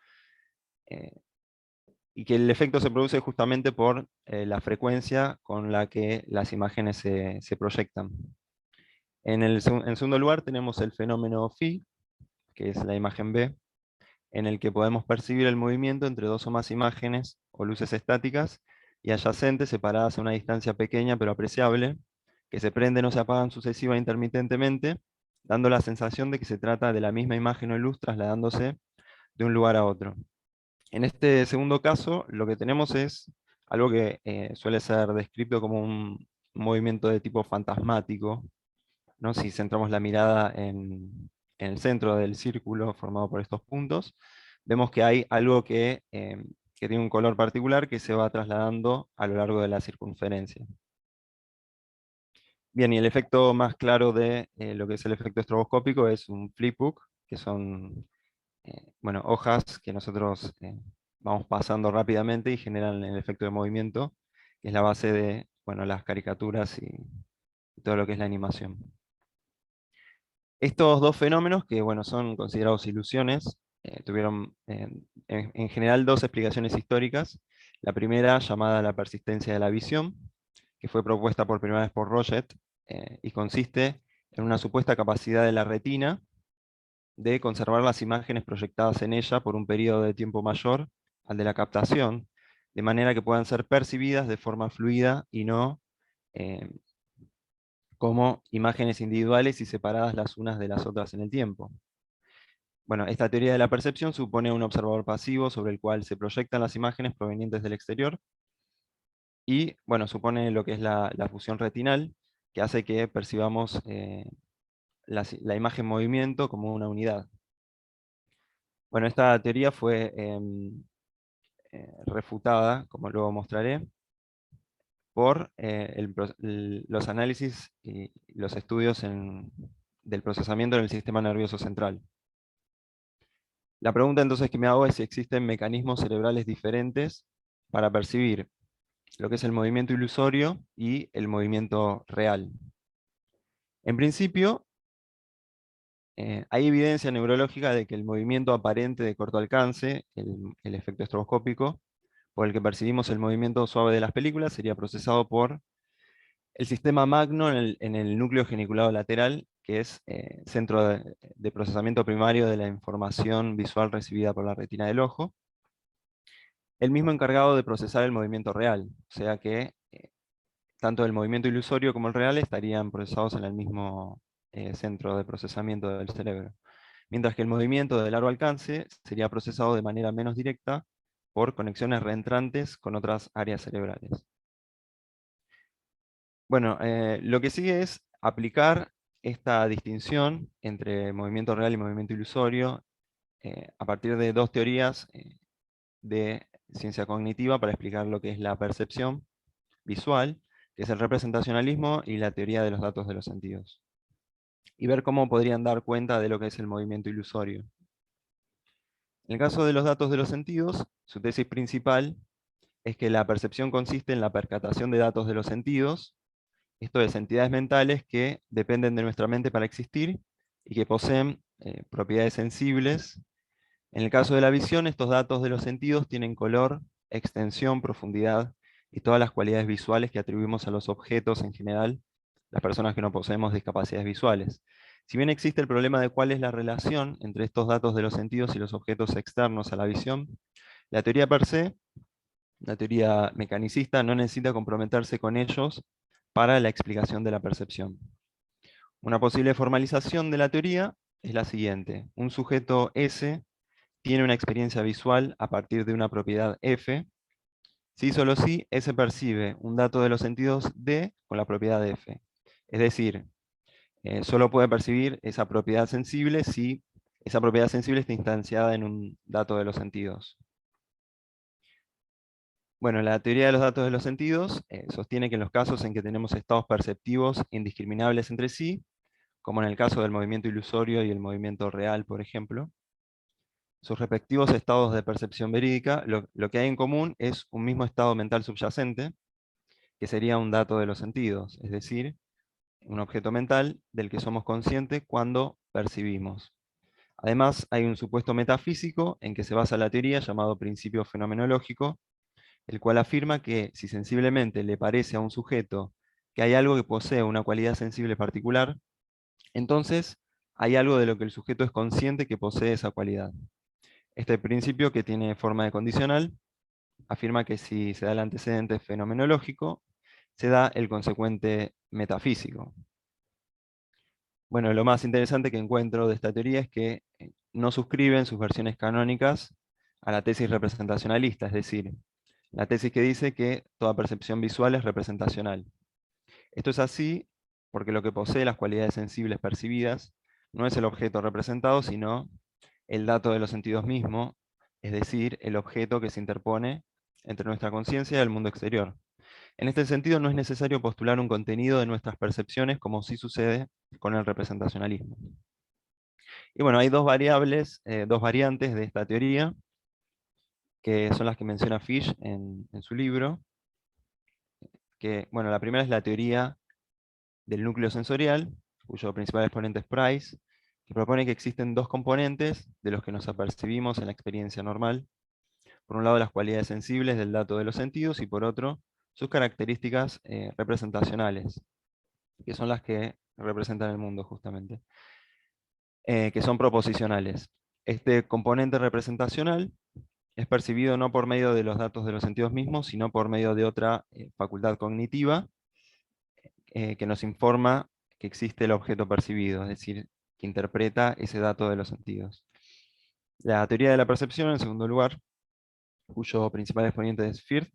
y que el efecto se produce justamente por la frecuencia con la que las imágenes se proyectan. En segundo lugar tenemos el fenómeno phi, que es la imagen B, en el que podemos percibir el movimiento entre dos o más imágenes o luces estáticas y adyacentes separadas a una distancia pequeña pero apreciable, que se prenden o se apagan sucesiva e intermitentemente, dando la sensación de que se trata de la misma imagen o luz trasladándose de un lugar a otro. En este segundo caso, lo que tenemos es algo que suele ser descrito como un movimiento de tipo fantasmático, ¿no? Si centramos la mirada en el centro del círculo formado por estos puntos, vemos que hay algo que tiene un color particular que se va trasladando a lo largo de la circunferencia. Bien, y el efecto más claro de lo que es el efecto estroboscópico es un flipbook, que son bueno, hojas que nosotros vamos pasando rápidamente y generan el efecto de movimiento, que es la base de, bueno, las caricaturas y todo lo que es la animación. Estos dos fenómenos, que bueno, son considerados ilusiones, tuvieron en general dos explicaciones históricas. La primera, llamada la persistencia de la visión, que fue propuesta por primera vez por Roget, y consiste en una supuesta capacidad de la retina de conservar las imágenes proyectadas en ella por un periodo de tiempo mayor al de la captación, de manera que puedan ser percibidas de forma fluida y no eh, como imágenes individuales y separadas las unas de las otras en el tiempo. Bueno, esta teoría de la percepción supone un observador pasivo sobre el cual se proyectan las imágenes provenientes del exterior y, bueno, supone lo que es la fusión retinal, que hace que percibamos la imagen en movimiento como una unidad. Bueno, esta teoría fue refutada, como luego mostraré, por los análisis y los estudios del procesamiento en el sistema nervioso central. La pregunta entonces que me hago es si existen mecanismos cerebrales diferentes para percibir lo que es el movimiento ilusorio y el movimiento real. En principio, hay evidencia neurológica de que el movimiento aparente de corto alcance, el efecto estroboscópico, por el que percibimos el movimiento suave de las películas, sería procesado por el sistema magno en el núcleo geniculado lateral, que es centro de procesamiento primario de la información visual recibida por la retina del ojo, el mismo encargado de procesar el movimiento real, o sea que tanto el movimiento ilusorio como el real estarían procesados en el mismo centro de procesamiento del cerebro, mientras que el movimiento de largo alcance sería procesado de manera menos directa por conexiones reentrantes con otras áreas cerebrales. Bueno, lo que sigue es aplicar esta distinción entre movimiento real y movimiento ilusorio a partir de dos teorías de ciencia cognitiva para explicar lo que es la percepción visual, que es el representacionalismo y la teoría de los datos de los sentidos, y ver cómo podrían dar cuenta de lo que es el movimiento ilusorio. En el caso de los datos de los sentidos, su tesis principal es que la percepción consiste en la percatación de datos de los sentidos, esto es, entidades mentales que dependen de nuestra mente para existir y que poseen propiedades sensibles. En el caso de la visión, estos datos de los sentidos tienen color, extensión, profundidad y todas las cualidades visuales que atribuimos a los objetos en general, las personas que no poseemos discapacidades visuales. Si bien existe el problema de cuál es la relación entre estos datos de los sentidos y los objetos externos a la visión, la teoría per se, la teoría mecanicista, no necesita comprometerse con ellos para la explicación de la percepción. Una posible formalización de la teoría es la siguiente. Un sujeto S tiene una experiencia visual a partir de una propiedad F, si solo si S percibe un dato de los sentidos D con la propiedad F. Es decir, solo puede percibir esa propiedad sensible si esa propiedad sensible está instanciada en un dato de los sentidos. Bueno, la teoría de los datos de los sentidos sostiene que en los casos en que tenemos estados perceptivos indiscriminables entre sí, como en el caso del movimiento ilusorio y el movimiento real, por ejemplo, sus respectivos estados de percepción verídica, lo que hay en común es un mismo estado mental subyacente, que sería un dato de los sentidos, es decir, un objeto mental del que somos conscientes cuando percibimos. Además, hay un supuesto metafísico en que se basa la teoría llamado principio fenomenológico, el cual afirma que si sensiblemente le parece a un sujeto que hay algo que posee una cualidad sensible particular, entonces hay algo de lo que el sujeto es consciente que posee esa cualidad. Este principio, que tiene forma de condicional, afirma que si se da el antecedente fenomenológico, se da el consecuente metafísico. Bueno, lo más interesante que encuentro de esta teoría es que no suscriben sus versiones canónicas a la tesis representacionalista, es decir, la tesis que dice que toda percepción visual es representacional. Esto es así porque lo que posee las cualidades sensibles percibidas no es el objeto representado, sino el dato de los sentidos mismo, es decir, el objeto que se interpone entre nuestra conciencia y el mundo exterior. En este sentido, no es necesario postular un contenido de nuestras percepciones como sí sucede con el representacionalismo. Y bueno, hay dos variantes de esta teoría, que son las que menciona Fish en su libro. Que, bueno, la primera es la teoría del núcleo sensorial, cuyo principal exponente es Price, que propone que existen dos componentes de los que nos apercibimos en la experiencia normal. Por un lado, las cualidades sensibles del dato de los sentidos, y por otro, sus características representacionales, que son las que representan el mundo justamente, que son proposicionales. Este componente representacional es percibido no por medio de los datos de los sentidos mismos, sino por medio de otra facultad cognitiva que nos informa que existe el objeto percibido, es decir, que interpreta ese dato de los sentidos. La teoría de la percepción, en segundo lugar, cuyo principal exponente es Firth,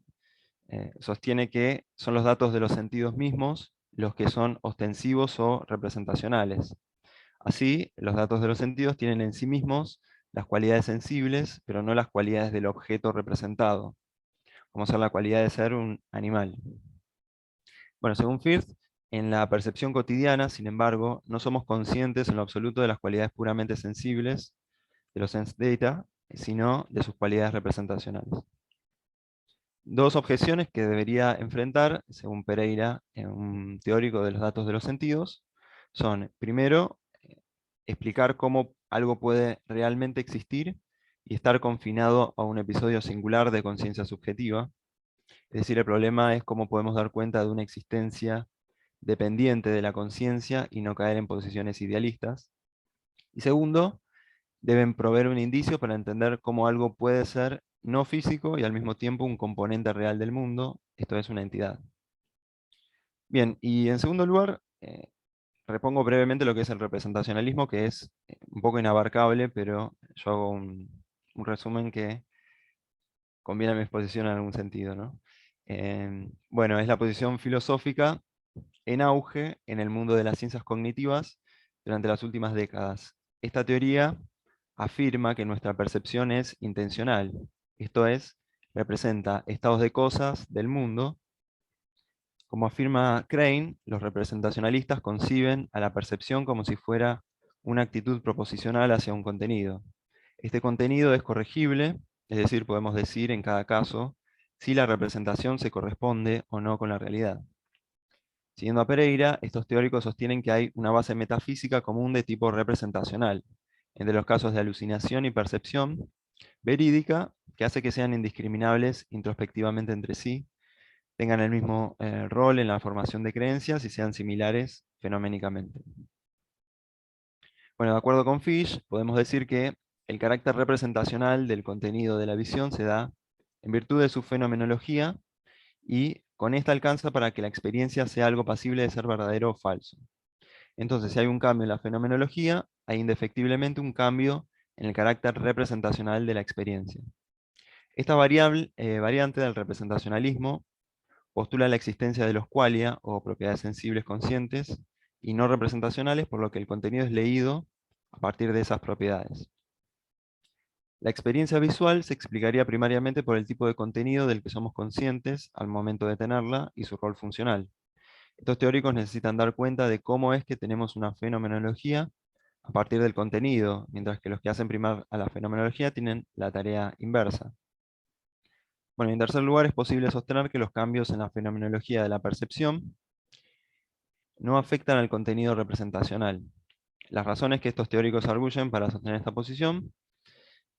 sostiene que son los datos de los sentidos mismos los que son ostensivos o representacionales. Así, los datos de los sentidos tienen en sí mismos las cualidades sensibles, pero no las cualidades del objeto representado, como ser la cualidad de ser un animal. Bueno, según Firth, en la percepción cotidiana, sin embargo, no somos conscientes en lo absoluto de las cualidades puramente sensibles de los sense data, sino de sus cualidades representacionales. Dos objeciones que debería enfrentar, según Pereira, un teórico de los datos de los sentidos, son, primero, explicar cómo algo puede realmente existir y estar confinado a un episodio singular de conciencia subjetiva. Es decir, el problema es cómo podemos dar cuenta de una existencia dependiente de la conciencia y no caer en posiciones idealistas. Y segundo, deben proveer un indicio para entender cómo algo puede ser no físico y al mismo tiempo un componente real del mundo, esto es una entidad. Bien, y en segundo lugar, repongo brevemente lo que es el representacionalismo, que es un poco inabarcable, pero yo hago un resumen que conviene a mi exposición en algún sentido, ¿no? Bueno, es la posición filosófica en auge en el mundo de las ciencias cognitivas durante las últimas décadas. Esta teoría afirma que nuestra percepción es intencional, esto es, representa estados de cosas del mundo. Como afirma Crane, los representacionalistas conciben a la percepción como si fuera una actitud proposicional hacia un contenido. Este contenido es corregible, es decir, podemos decir en cada caso si la representación se corresponde o no con la realidad. Siguiendo a Pereira, estos teóricos sostienen que hay una base metafísica común de tipo representacional, entre los casos de alucinación y percepción verídica, que hace que sean indiscriminables introspectivamente entre sí, tengan el mismo rol en la formación de creencias y sean similares fenoménicamente. Bueno, de acuerdo con Fish, podemos decir que el carácter representacional del contenido de la visión se da en virtud de su fenomenología, y con esta alcanza para que la experiencia sea algo pasible de ser verdadero o falso. Entonces, si hay un cambio en la fenomenología, hay indefectiblemente un cambio en el carácter representacional de la experiencia. Esta variante del representacionalismo postula la existencia de los qualia, o propiedades sensibles conscientes, y no representacionales, por lo que el contenido es leído a partir de esas propiedades. La experiencia visual se explicaría primariamente por el tipo de contenido del que somos conscientes al momento de tenerla y su rol funcional. Estos teóricos necesitan dar cuenta de cómo es que tenemos una fenomenología a partir del contenido, mientras que los que hacen primar a la fenomenología tienen la tarea inversa. Bueno, en tercer lugar, es posible sostener que los cambios en la fenomenología de la percepción no afectan al contenido representacional. Las razones que estos teóricos arguyen para sostener esta posición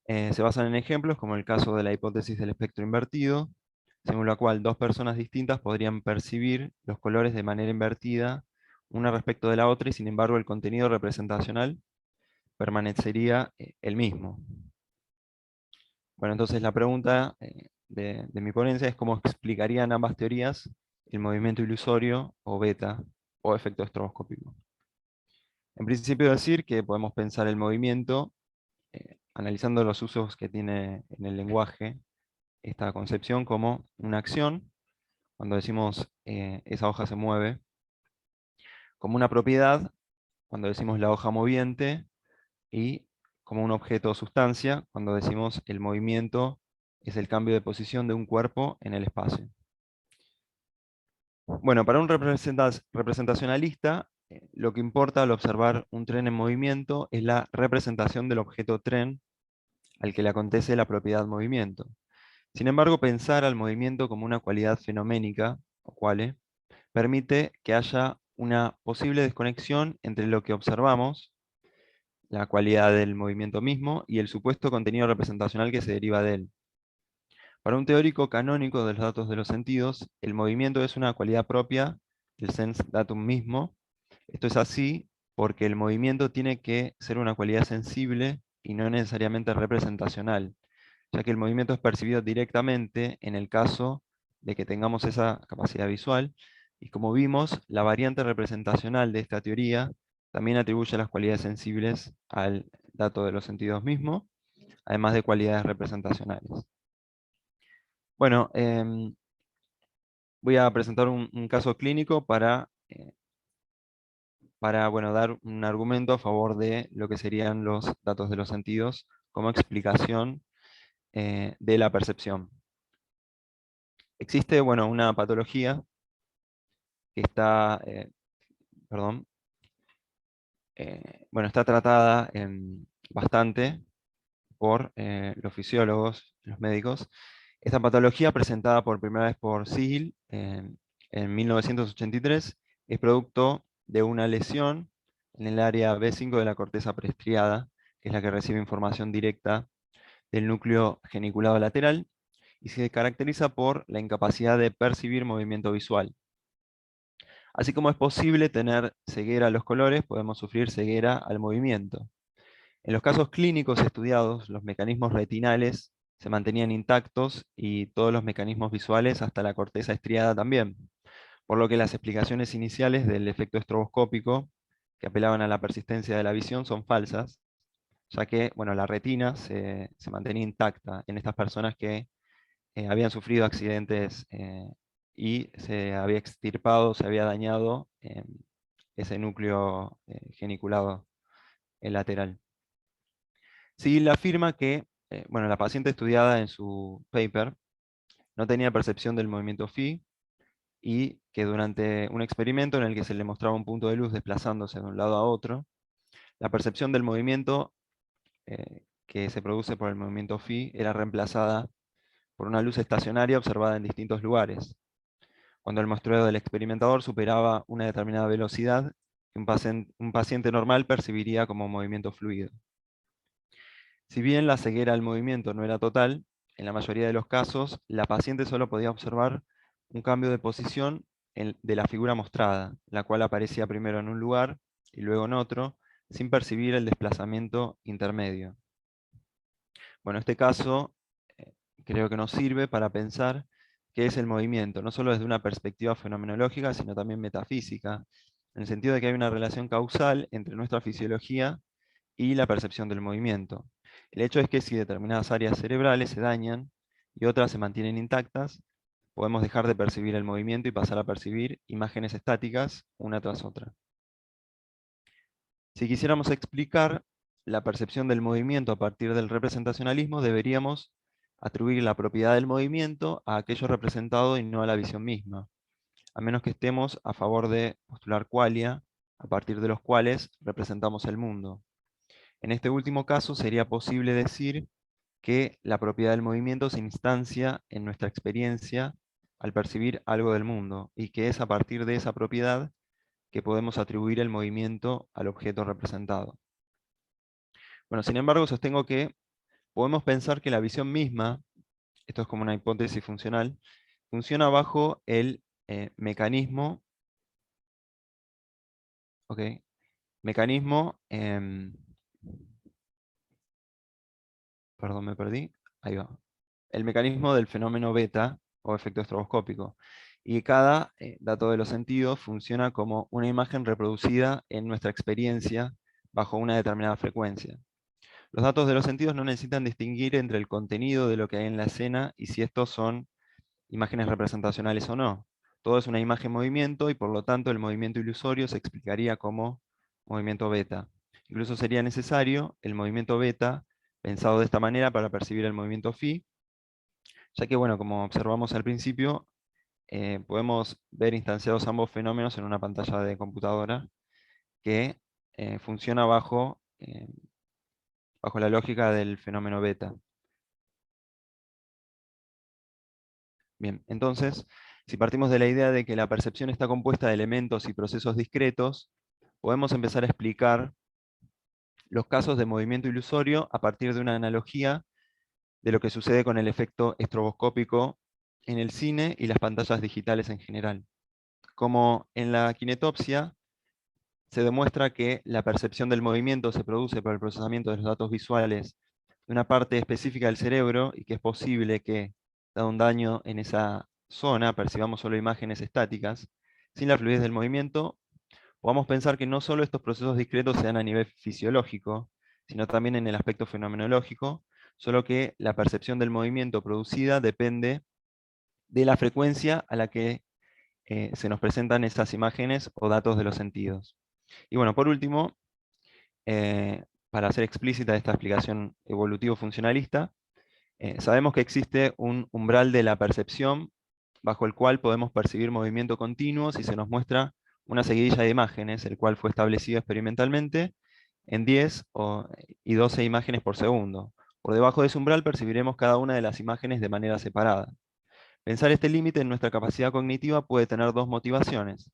se basan en ejemplos como el caso de la hipótesis del espectro invertido, según la cual dos personas distintas podrían percibir los colores de manera invertida una respecto de la otra y sin embargo el contenido representacional permanecería el mismo. Bueno, entonces la pregunta de mi ponencia es cómo explicarían ambas teorías el movimiento ilusorio o beta o efecto estroboscópico. En principio decir que podemos pensar el movimiento analizando los usos que tiene en el lenguaje esta concepción como una acción, cuando decimos esa hoja se mueve, como una propiedad, cuando decimos la hoja moviente, y como un objeto o sustancia, cuando decimos el movimiento es el cambio de posición de un cuerpo en el espacio. Bueno, para un representacionalista, lo que importa al observar un tren en movimiento es la representación del objeto tren al que le acontece la propiedad movimiento. Sin embargo, pensar al movimiento como una cualidad fenoménica, o quale, permite que haya una posible desconexión entre lo que observamos, la cualidad del movimiento mismo, y el supuesto contenido representacional que se deriva de él. Para un teórico canónico de los datos de los sentidos, el movimiento es una cualidad propia del sens datum mismo. Esto es así porque el movimiento tiene que ser una cualidad sensible y no necesariamente representacional, ya que el movimiento es percibido directamente en el caso de que tengamos esa capacidad visual, y como vimos, la variante representacional de esta teoría también atribuye las cualidades sensibles al dato de los sentidos mismo, además de cualidades representacionales. Bueno, voy a presentar un caso clínico para bueno, dar un argumento a favor de lo que serían los datos de los sentidos como explicación de la percepción. Existe, bueno, una patología que está, perdón, bueno, está tratada bastante por los fisiólogos, los médicos. Esta patología, presentada por primera vez por Siegel en 1983, es producto de una lesión en el área B5 de la corteza prestriada, que es la que recibe información directa del núcleo geniculado lateral, y se caracteriza por la incapacidad de percibir movimiento visual. Así como es posible tener ceguera a los colores, podemos sufrir ceguera al movimiento. En los casos clínicos estudiados, los mecanismos retinales se mantenían intactos y todos los mecanismos visuales hasta la corteza estriada también, por lo que las explicaciones iniciales del efecto estroboscópico, que apelaban a la persistencia de la visión, son falsas, ya que bueno, la retina se mantenía intacta en estas personas que habían sufrido accidentes y se había extirpado, se había dañado ese núcleo geniculado lateral. Siegel afirma que bueno, la paciente estudiada en su paper no tenía percepción del movimiento phi, y que durante un experimento en el que se le mostraba un punto de luz desplazándose de un lado a otro, la percepción del movimiento que se produce por el movimiento phi era reemplazada por una luz estacionaria observada en distintos lugares, cuando el muestreo del experimentador superaba una determinada velocidad que un paciente normal percibiría como movimiento fluido. Si bien la ceguera al movimiento no era total, en la mayoría de los casos, la paciente solo podía observar un cambio de posición de la figura mostrada, la cual aparecía primero en un lugar y luego en otro, sin percibir el desplazamiento intermedio. Bueno, este caso creo que nos sirve para pensar qué es el movimiento, no solo desde una perspectiva fenomenológica, sino también metafísica, en el sentido de que hay una relación causal entre nuestra fisiología y la percepción del movimiento. El hecho es que si determinadas áreas cerebrales se dañan y otras se mantienen intactas, podemos dejar de percibir el movimiento y pasar a percibir imágenes estáticas una tras otra. Si quisiéramos explicar la percepción del movimiento a partir del representacionalismo, deberíamos atribuir la propiedad del movimiento a aquello representado y no a la visión misma, a menos que estemos a favor de postular qualia, a partir de los cuales representamos el mundo. En este último caso sería posible decir que la propiedad del movimiento se instancia en nuestra experiencia al percibir algo del mundo, y que es a partir de esa propiedad que podemos atribuir el movimiento al objeto representado. Bueno, sin embargo, sostengo que podemos pensar que la visión misma, esto es como una hipótesis funcional, funciona bajo el mecanismo, perdón, me perdí, ahí va, el mecanismo del fenómeno beta o efecto estroboscópico. Y cada dato de los sentidos funciona como una imagen reproducida en nuestra experiencia bajo una determinada frecuencia. Los datos de los sentidos no necesitan distinguir entre el contenido de lo que hay en la escena y si estos son imágenes representacionales o no. Todo es una imagen movimiento y por lo tanto el movimiento ilusorio se explicaría como movimiento beta. Incluso sería necesario el movimiento beta pensado de esta manera para percibir el movimiento phi, ya que, bueno, como observamos al principio, podemos ver instanciados ambos fenómenos en una pantalla de computadora que funciona bajo la lógica del fenómeno beta. Bien, entonces, si partimos de la idea de que la percepción está compuesta de elementos y procesos discretos, podemos empezar a explicar los casos de movimiento ilusorio a partir de una analogía de lo que sucede con el efecto estroboscópico en el cine y las pantallas digitales en general. Como en la kinetopsia, se demuestra que la percepción del movimiento se produce por el procesamiento de los datos visuales de una parte específica del cerebro y que es posible que, dado un daño en esa zona, percibamos solo imágenes estáticas, sin la fluidez del movimiento, podamos pensar que no solo estos procesos discretos se dan a nivel fisiológico, sino también en el aspecto fenomenológico, solo que la percepción del movimiento producida depende de la frecuencia a la que se nos presentan estas imágenes o datos de los sentidos. Y bueno, por último, para hacer explícita esta explicación evolutivo-funcionalista, sabemos que existe un umbral de la percepción bajo el cual podemos percibir movimiento continuo si se nos muestra una seguidilla de imágenes, el cual fue establecido experimentalmente en 10 y 12 imágenes por segundo. Por debajo de ese umbral percibiremos cada una de las imágenes de manera separada. Pensar este límite en nuestra capacidad cognitiva puede tener dos motivaciones.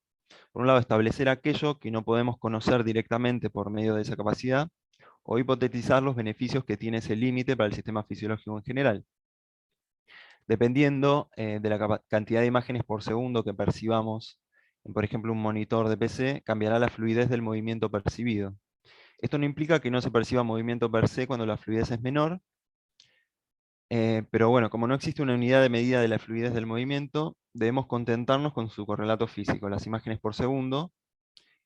Por un lado, establecer aquello que no podemos conocer directamente por medio de esa capacidad, o hipotetizar los beneficios que tiene ese límite para el sistema fisiológico en general. Dependiendo de la cantidad de imágenes por segundo que percibamos en, por ejemplo, un monitor de PC, cambiará la fluidez del movimiento percibido. Esto no implica que no se perciba movimiento per se cuando la fluidez es menor, pero bueno, como no existe una unidad de medida de la fluidez del movimiento, debemos contentarnos con su correlato físico, las imágenes por segundo,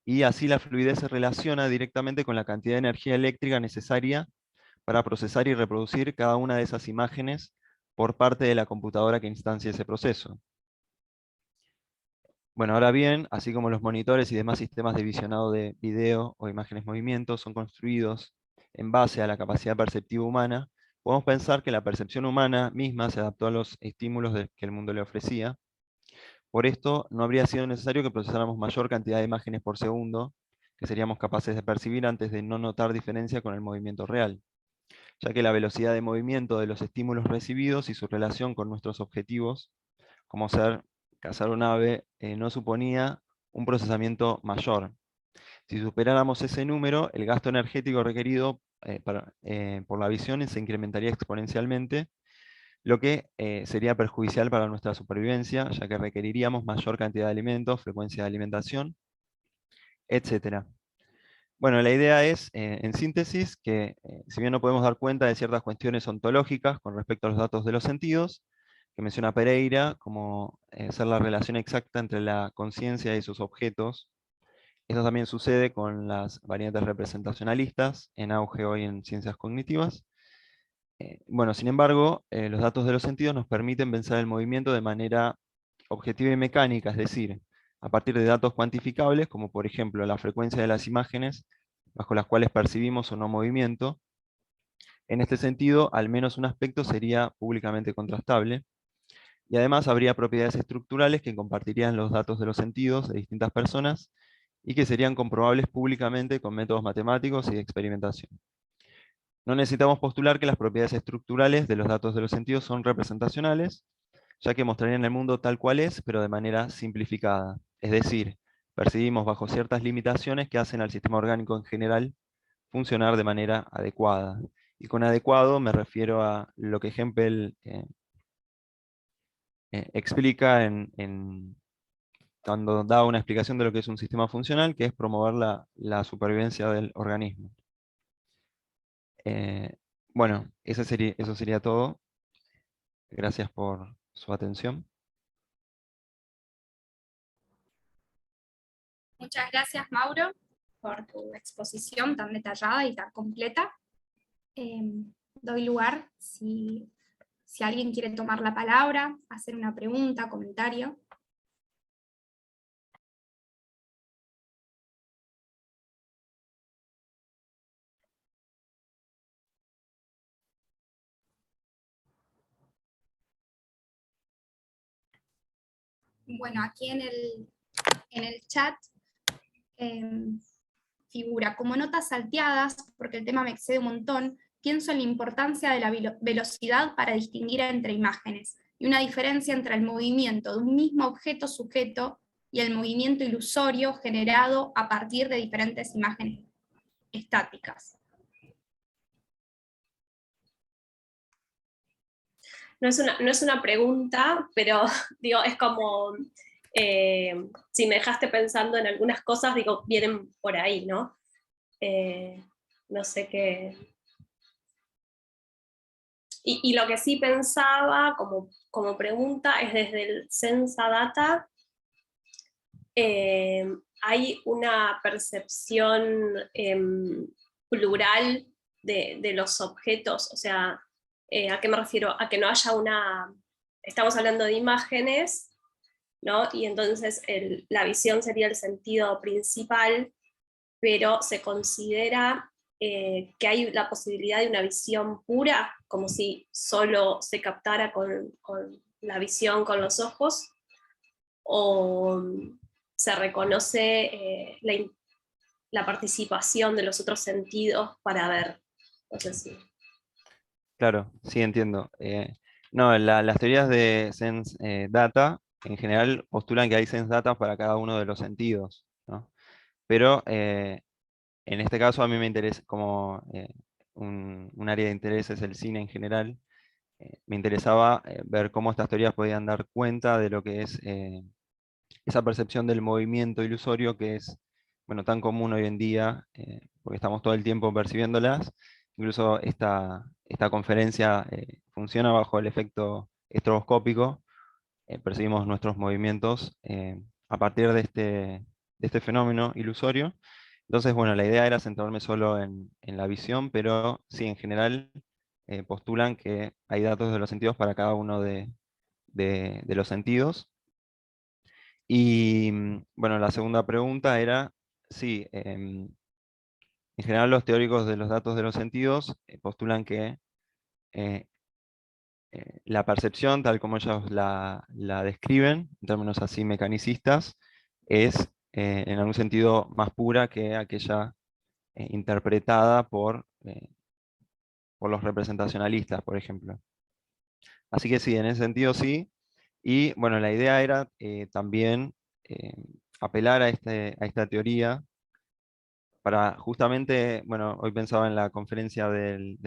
y así la fluidez se relaciona directamente con la cantidad de energía eléctrica necesaria para procesar y reproducir cada una de esas imágenes por parte de la computadora que instancia ese proceso. Bueno, ahora bien, así como los monitores y demás sistemas de visionado de video o imágenes movimiento son construidos en base a la capacidad perceptiva humana, podemos pensar que la percepción humana misma se adaptó a los estímulos que el mundo le ofrecía. Por esto, no habría sido necesario que procesáramos mayor cantidad de imágenes por segundo que seríamos capaces de percibir antes de no notar diferencia con el movimiento real, ya que la velocidad de movimiento de los estímulos recibidos y su relación con nuestros objetivos, como ser cazar un ave, no suponía un procesamiento mayor. Si superáramos ese número, el gasto energético requerido por la visión se incrementaría exponencialmente, lo que sería perjudicial para nuestra supervivencia, ya que requeriríamos mayor cantidad de alimentos, frecuencia de alimentación, etc. Bueno, la idea es, en síntesis, que si bien no podemos dar cuenta de ciertas cuestiones ontológicas con respecto a los datos de los sentidos, que menciona Pereira, como ser la relación exacta entre la conciencia y sus objetos, esto también sucede con las variantes representacionalistas, en auge hoy en ciencias cognitivas. Bueno, sin embargo, los datos de los sentidos nos permiten pensar el movimiento de manera objetiva y mecánica, es decir, a partir de datos cuantificables, como por ejemplo la frecuencia de las imágenes bajo las cuales percibimos o no movimiento. En este sentido, al menos un aspecto sería públicamente contrastable, y además habría propiedades estructurales que compartirían los datos de los sentidos de distintas personas y que serían comprobables públicamente con métodos matemáticos y de experimentación. No necesitamos postular que las propiedades estructurales de los datos de los sentidos son representacionales, ya que mostrarían el mundo tal cual es, pero de manera simplificada. Es decir, percibimos bajo ciertas limitaciones que hacen al sistema orgánico en general funcionar de manera adecuada. Y con adecuado me refiero a lo que Hempel explica cuando da una explicación de lo que es un sistema funcional, que es promover la supervivencia del organismo. Bueno, eso sería todo. Gracias por su atención.
Muchas gracias, Mauro, por tu exposición tan detallada y tan completa. Doy lugar si alguien quiere tomar la palabra, hacer una pregunta, comentario. Bueno, aquí en el chat figura como notas salteadas, porque el tema me excede un montón, pienso en la importancia de la velocidad para distinguir entre imágenes, y una diferencia entre el movimiento de un mismo objeto sujeto y el movimiento ilusorio generado a partir de diferentes imágenes estáticas.
No es una pregunta, pero digo, es como, si me dejaste pensando en algunas cosas, digo, vienen por ahí, ¿no? No sé qué. Y lo que sí pensaba como pregunta es desde el Sensadata, hay una percepción plural de los objetos, o sea, ¿a qué me refiero? A que no haya estamos hablando de imágenes, ¿no? Y entonces la visión sería el sentido principal, pero se considera que hay la posibilidad de una visión pura, como si solo se captara con la visión con los ojos, o se reconoce la participación de los otros sentidos para ver. No sé si.
Claro, sí, entiendo. No, las teorías de Sense Data en general postulan que hay Sense Data para cada uno de los sentidos, ¿no? Pero en este caso a mí me interesa, como un área de interés es el cine en general, me interesaba ver cómo estas teorías podían dar cuenta de lo que es esa percepción del movimiento ilusorio que es, bueno, tan común hoy en día, porque estamos todo el tiempo percibiéndolas. Incluso esta conferencia funciona bajo el efecto estroboscópico. Percibimos nuestros movimientos a partir de este fenómeno ilusorio. Entonces, bueno, la idea era centrarme solo en la visión, pero sí, en general postulan que hay datos de los sentidos para cada uno de los sentidos. Y bueno, la segunda pregunta era, sí, en general los teóricos de los datos de los sentidos postulan que eh, la percepción, tal como ellos la describen, en términos así mecanicistas, es en algún sentido más pura que aquella interpretada por los representacionalistas, por ejemplo. Así que sí, en ese sentido sí. Y bueno, la idea era también apelar a esta teoría para justamente, bueno, hoy pensaba en la conferencia del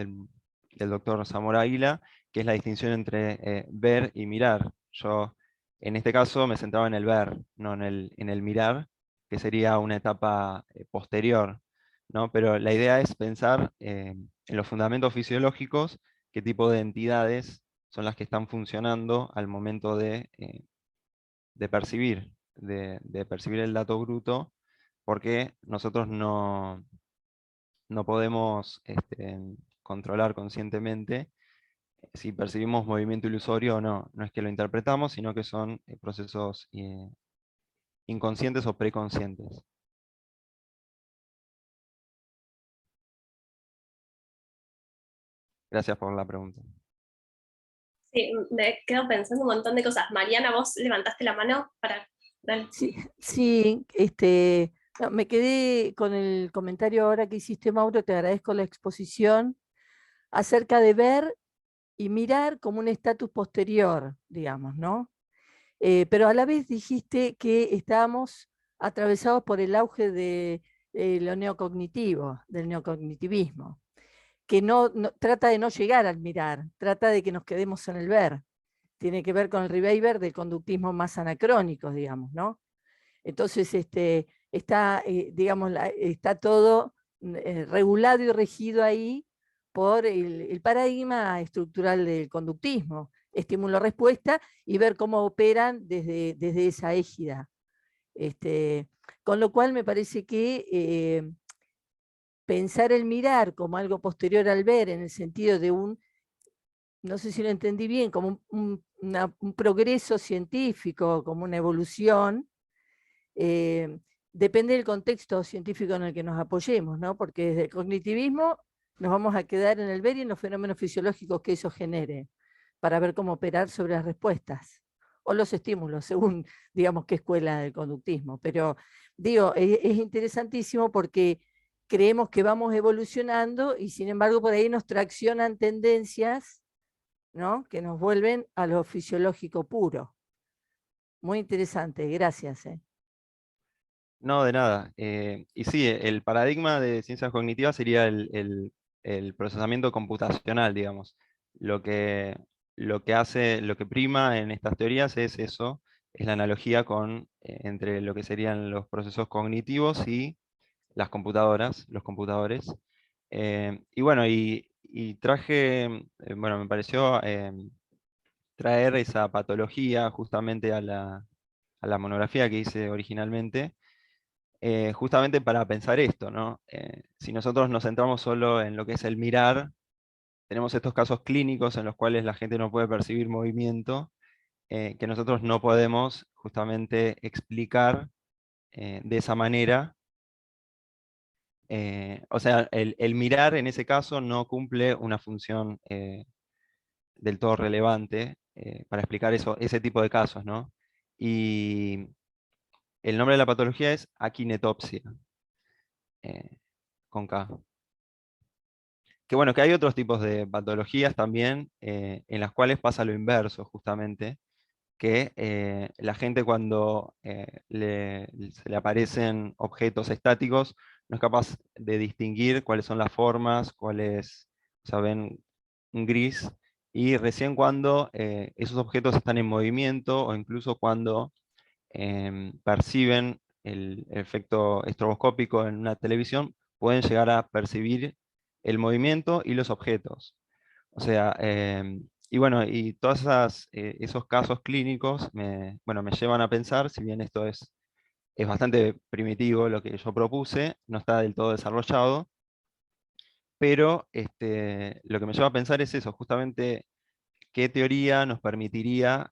doctor Zamora Águila, que es la distinción entre ver y mirar. Yo, en este caso, me centraba en el ver, no en el mirar, que sería una etapa posterior, ¿no? Pero la idea es pensar en los fundamentos fisiológicos, qué tipo de entidades son las que están funcionando al momento de percibir, de percibir el dato bruto, porque nosotros no podemos controlar conscientemente si percibimos movimiento ilusorio o no. No es que lo interpretamos, sino que son procesos inconscientes o preconscientes. Gracias por la pregunta.
Sí, me quedo pensando un montón de cosas. Mariana, vos levantaste la mano para... Dale.
Sí, no, me quedé con el comentario ahora que hiciste, Mauro, te agradezco la exposición acerca de ver y mirar como un estatus posterior, digamos, ¿no? Pero a la vez dijiste que estábamos atravesados por el auge de lo neocognitivo, del neocognitivismo, que trata de no llegar al mirar, trata de que nos quedemos en el ver. Tiene que ver con el reviver del conductismo más anacrónico, digamos, ¿no? Entonces, está, digamos, está todo regulado y regido ahí por el paradigma estructural del conductismo, estímulo-respuesta, y ver cómo operan desde esa égida. Con lo cual me parece que pensar el mirar como algo posterior al ver, en el sentido de no sé si lo entendí bien, como un progreso científico, como una evolución, depende del contexto científico en el que nos apoyemos, ¿no? Porque desde el cognitivismo nos vamos a quedar en el ver y en los fenómenos fisiológicos que eso genere, para ver cómo operar sobre las respuestas, o los estímulos, según, digamos, qué escuela del conductismo. Pero, digo, es interesantísimo porque creemos que vamos evolucionando y sin embargo por ahí nos traccionan tendencias, ¿no?, que nos vuelven a lo fisiológico puro. Muy interesante, gracias.
No, de nada. Y sí, el paradigma de ciencias cognitivas sería el procesamiento computacional, digamos. Lo que, lo que prima en estas teorías es eso, es la analogía entre lo que serían los procesos cognitivos y las computadoras, los computadores. Y bueno, y traje, bueno, me pareció traer esa patología justamente a la monografía que hice originalmente, justamente para pensar esto, ¿no? Si nosotros nos centramos solo en lo que es el mirar, tenemos estos casos clínicos en los cuales la gente no puede percibir movimiento, que nosotros no podemos justamente explicar de esa manera. O sea, el mirar en ese caso no cumple una función del todo relevante para explicar ese tipo de casos, ¿no? Y el nombre de la patología es akinetopsia, con K. Que bueno, que hay otros tipos de patologías también en las cuales pasa lo inverso, justamente, que la gente cuando se le aparecen objetos estáticos no es capaz de distinguir cuáles son las formas, cuáles, o sea, ven un gris, y recién cuando esos objetos están en movimiento o incluso cuando perciben el efecto estroboscópico en una televisión, pueden llegar a percibir el movimiento y los objetos. O sea, y bueno, y todos esos casos clínicos bueno, me llevan a pensar, si bien esto es bastante primitivo lo que yo propuse, no está del todo desarrollado, pero lo que me lleva a pensar es eso, justamente qué teoría nos permitiría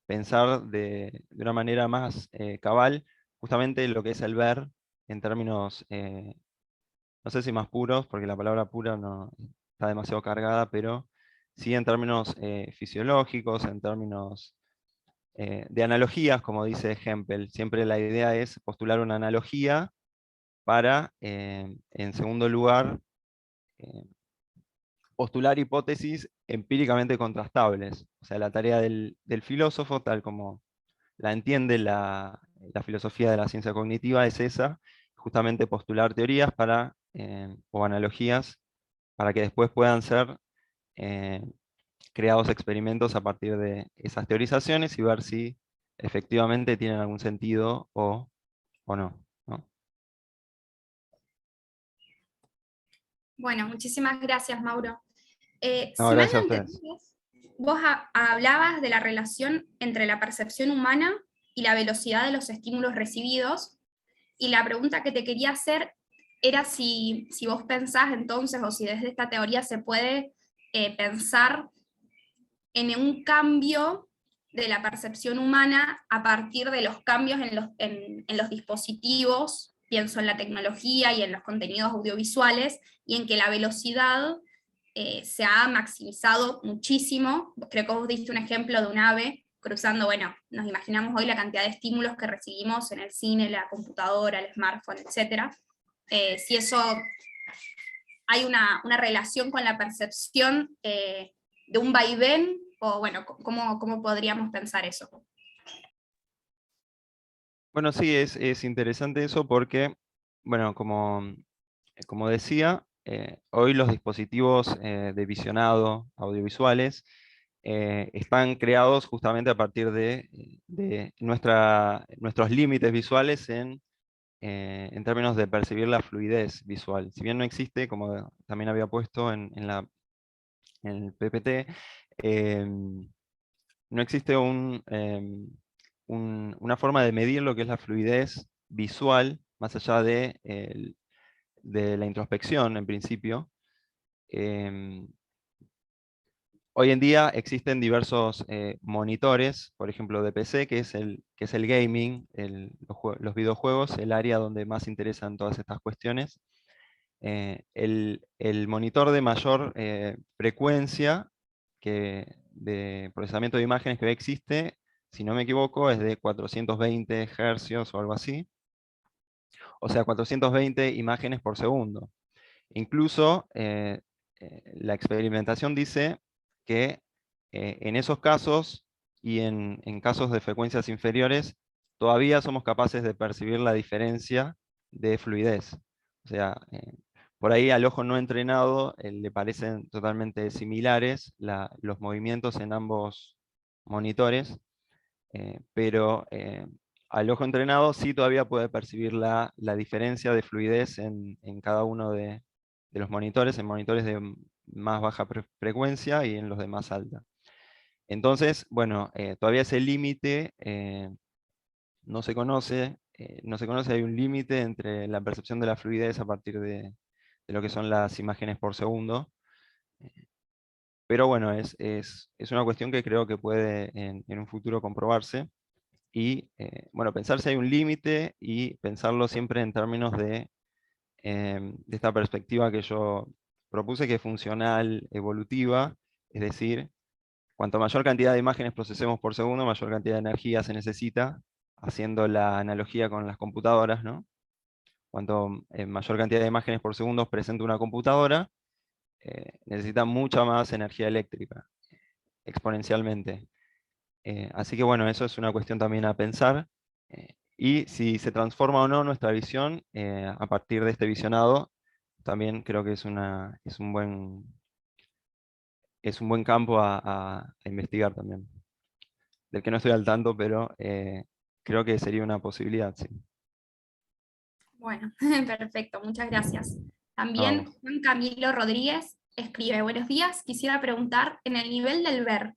pensar de una manera más cabal justamente lo que es el ver en términos, no sé si más puros, porque la palabra pura no está demasiado cargada, pero sí en términos fisiológicos, en términos de analogías, como dice Hempel. Siempre la idea es postular una analogía para, en segundo lugar, eh, postular hipótesis empíricamente contrastables. O sea, la tarea del filósofo, tal como la entiende la filosofía de la ciencia cognitiva, es esa, justamente postular teorías o analogías para que después puedan ser eh, creados experimentos a partir de esas teorizaciones y ver si efectivamente tienen algún sentido o no, ¿no?
Bueno, muchísimas gracias, Mauro.
No,
Si mal
gracias
no
a
entendí,
ustedes.
vos hablabas de la relación entre la percepción humana y la velocidad de los estímulos recibidos, y la pregunta que te quería hacer era si vos pensás entonces, o si desde esta teoría se puede pensar en un cambio de la percepción humana a partir de los cambios en los dispositivos, pienso en la tecnología y en los contenidos audiovisuales, y en que la velocidad se ha maximizado muchísimo. Creo que vos diste un ejemplo de un ave cruzando, bueno, nos imaginamos hoy la cantidad de estímulos que recibimos en el cine, la computadora, el smartphone, etc. Si eso hay una relación con la percepción de un vaivén, o bueno, ¿cómo podríamos pensar eso?
Bueno, sí, es interesante eso porque, bueno, como decía, hoy los dispositivos de visionado audiovisuales están creados justamente a partir de nuestros límites visuales en términos de percibir la fluidez visual. Si bien no existe, como también había puesto en el PPT, no existe una forma de medir lo que es la fluidez visual, más allá de la introspección en principio. Em, Hoy en día existen diversos monitores, por ejemplo de PC, que es el gaming, los videojuegos, el área donde más interesan todas estas cuestiones. El monitor de mayor frecuencia de procesamiento de imágenes que hoy existe, si no me equivoco, es de 420 hercios o algo así. O sea, 420 imágenes por segundo. Incluso la experimentación dice que en esos casos y en casos de frecuencias inferiores, todavía somos capaces de percibir la diferencia de fluidez. O sea, por ahí al ojo no entrenado le parecen totalmente similares los movimientos en ambos monitores, pero al ojo entrenado sí todavía puede percibir la diferencia de fluidez en cada uno de los monitores, en monitores de más baja frecuencia y en los de más alta. Entonces, bueno, todavía ese límite no se conoce, hay un límite entre la percepción de la fluidez a partir de lo que son las imágenes por segundo. Pero bueno, es una cuestión que creo que puede en un futuro comprobarse. Y bueno, pensar si hay un límite y pensarlo siempre en términos de esta perspectiva que yo propuse, que es funcional evolutiva, es decir, cuanto mayor cantidad de imágenes procesemos por segundo, mayor cantidad de energía se necesita, haciendo la analogía con las computadoras, ¿no? Cuanto mayor cantidad de imágenes por segundo presenta una computadora, necesita mucha más energía eléctrica, exponencialmente. Así que bueno, eso es una cuestión también a pensar. Y si se transforma o no nuestra visión a partir de este visionado, también creo que es un buen campo a investigar también. Del que no estoy al tanto, pero creo que sería una posibilidad, sí.
Bueno, perfecto, muchas gracias.
No,
También Juan Camilo Rodríguez escribe: buenos días, quisiera preguntar, en el nivel del ver,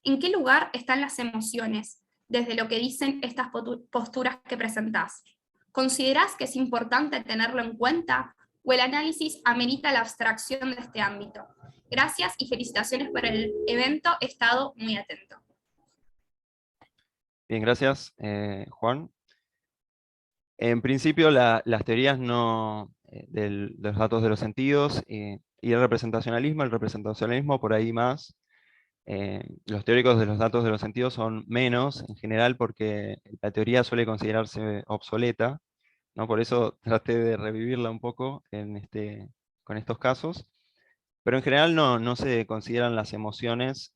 ¿en qué lugar están las emociones desde lo que dicen estas posturas que presentás? ¿Considerás que es importante tenerlo en cuenta o el análisis amerita la abstracción de este ámbito? Gracias y felicitaciones por el evento, he estado muy atento.
bien, gracias, Juan. En principio, las teorías de los datos de los sentidos y el representacionalismo por ahí más. Los teóricos de los datos de los sentidos son menos en general porque la teoría suele considerarse obsoleta, ¿no? Por eso traté de revivirla un poco con estos casos. Pero en general no se consideran las emociones,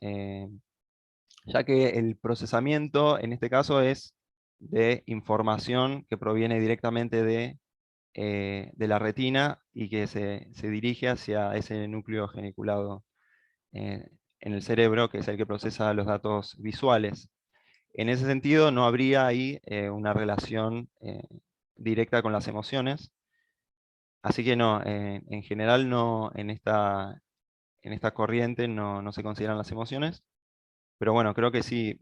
ya que el procesamiento en este caso es de información que proviene directamente de la retina y que se dirige hacia ese núcleo geniculado en el cerebro, que es el que procesa los datos visuales. En ese sentido, no habría ahí una relación directa con las emociones. Así que no, en general no, en esta corriente no se consideran las emociones. Pero bueno, creo que sí,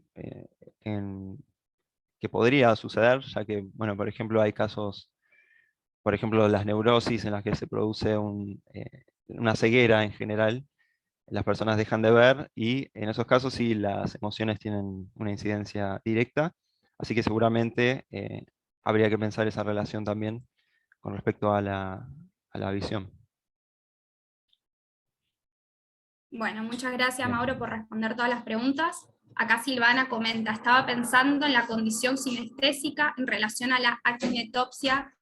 que podría suceder, ya que, bueno, por ejemplo, hay casos, por ejemplo, las neurosis en las que se produce una ceguera en general, las personas dejan de ver y en esos casos sí las emociones tienen una incidencia directa, así que seguramente habría que pensar esa relación también con respecto a la visión.
Bueno, muchas gracias,
Bien.
Mauro, por responder todas las preguntas. Acá Silvana comenta: estaba pensando en la condición sinestésica en relación a la actinetopsia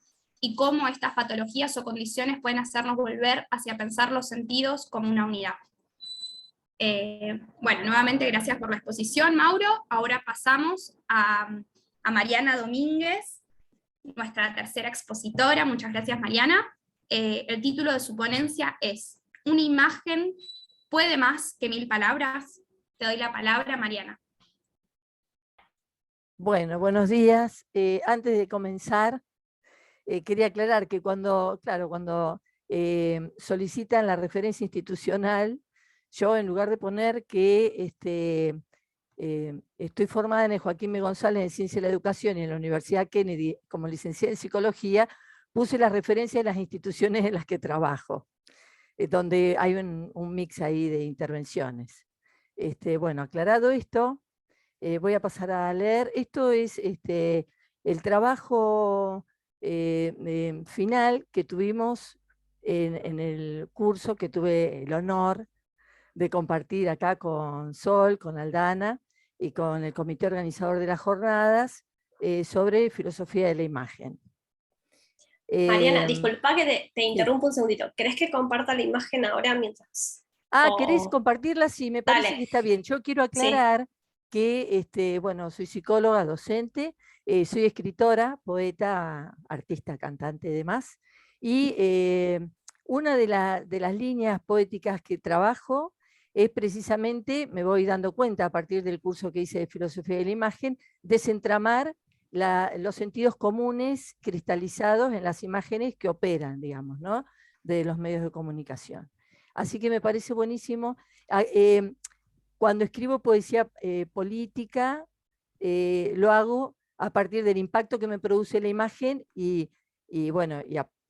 y cómo estas patologías o condiciones pueden hacernos volver hacia pensar los sentidos como una unidad. Bueno, nuevamente gracias por la exposición, Mauro. Ahora pasamos a Mariana Domínguez, nuestra tercera expositora. Muchas gracias, Mariana. El título de su ponencia es ¿Una imagen puede más que 1000 palabras? Te doy la palabra, Mariana.
Bueno, buenos días. Antes de comenzar, quería aclarar que cuando solicitan la referencia institucional, yo en lugar de poner que estoy formada en el Joaquín B. González en Ciencia de la Educación y en la Universidad Kennedy como licenciada en Psicología, puse la referencia de las instituciones en las que trabajo, donde hay un mix ahí de intervenciones. Bueno, aclarado esto, voy a pasar a leer. Esto es el trabajo final que tuvimos en el curso que tuve el honor de compartir acá con Sol, con Aldana y con el comité organizador de las jornadas sobre filosofía de la imagen.
Mariana, disculpa que te interrumpo un segundito. ¿Querés que comparta la imagen ahora mientras?
¿Querés compartirla? Sí, me parece que está bien. Yo quiero aclarar que, bueno, soy psicóloga, docente, soy escritora, poeta, artista, cantante y demás. Y una de las líneas poéticas que trabajo es precisamente, me voy dando cuenta a partir del curso que hice de filosofía de la imagen, desentramar los sentidos comunes cristalizados en las imágenes que operan, digamos, ¿no?, de los medios de comunicación. Así que me parece buenísimo. Cuando escribo poesía política, lo hago a partir del impacto que me produce la imagen y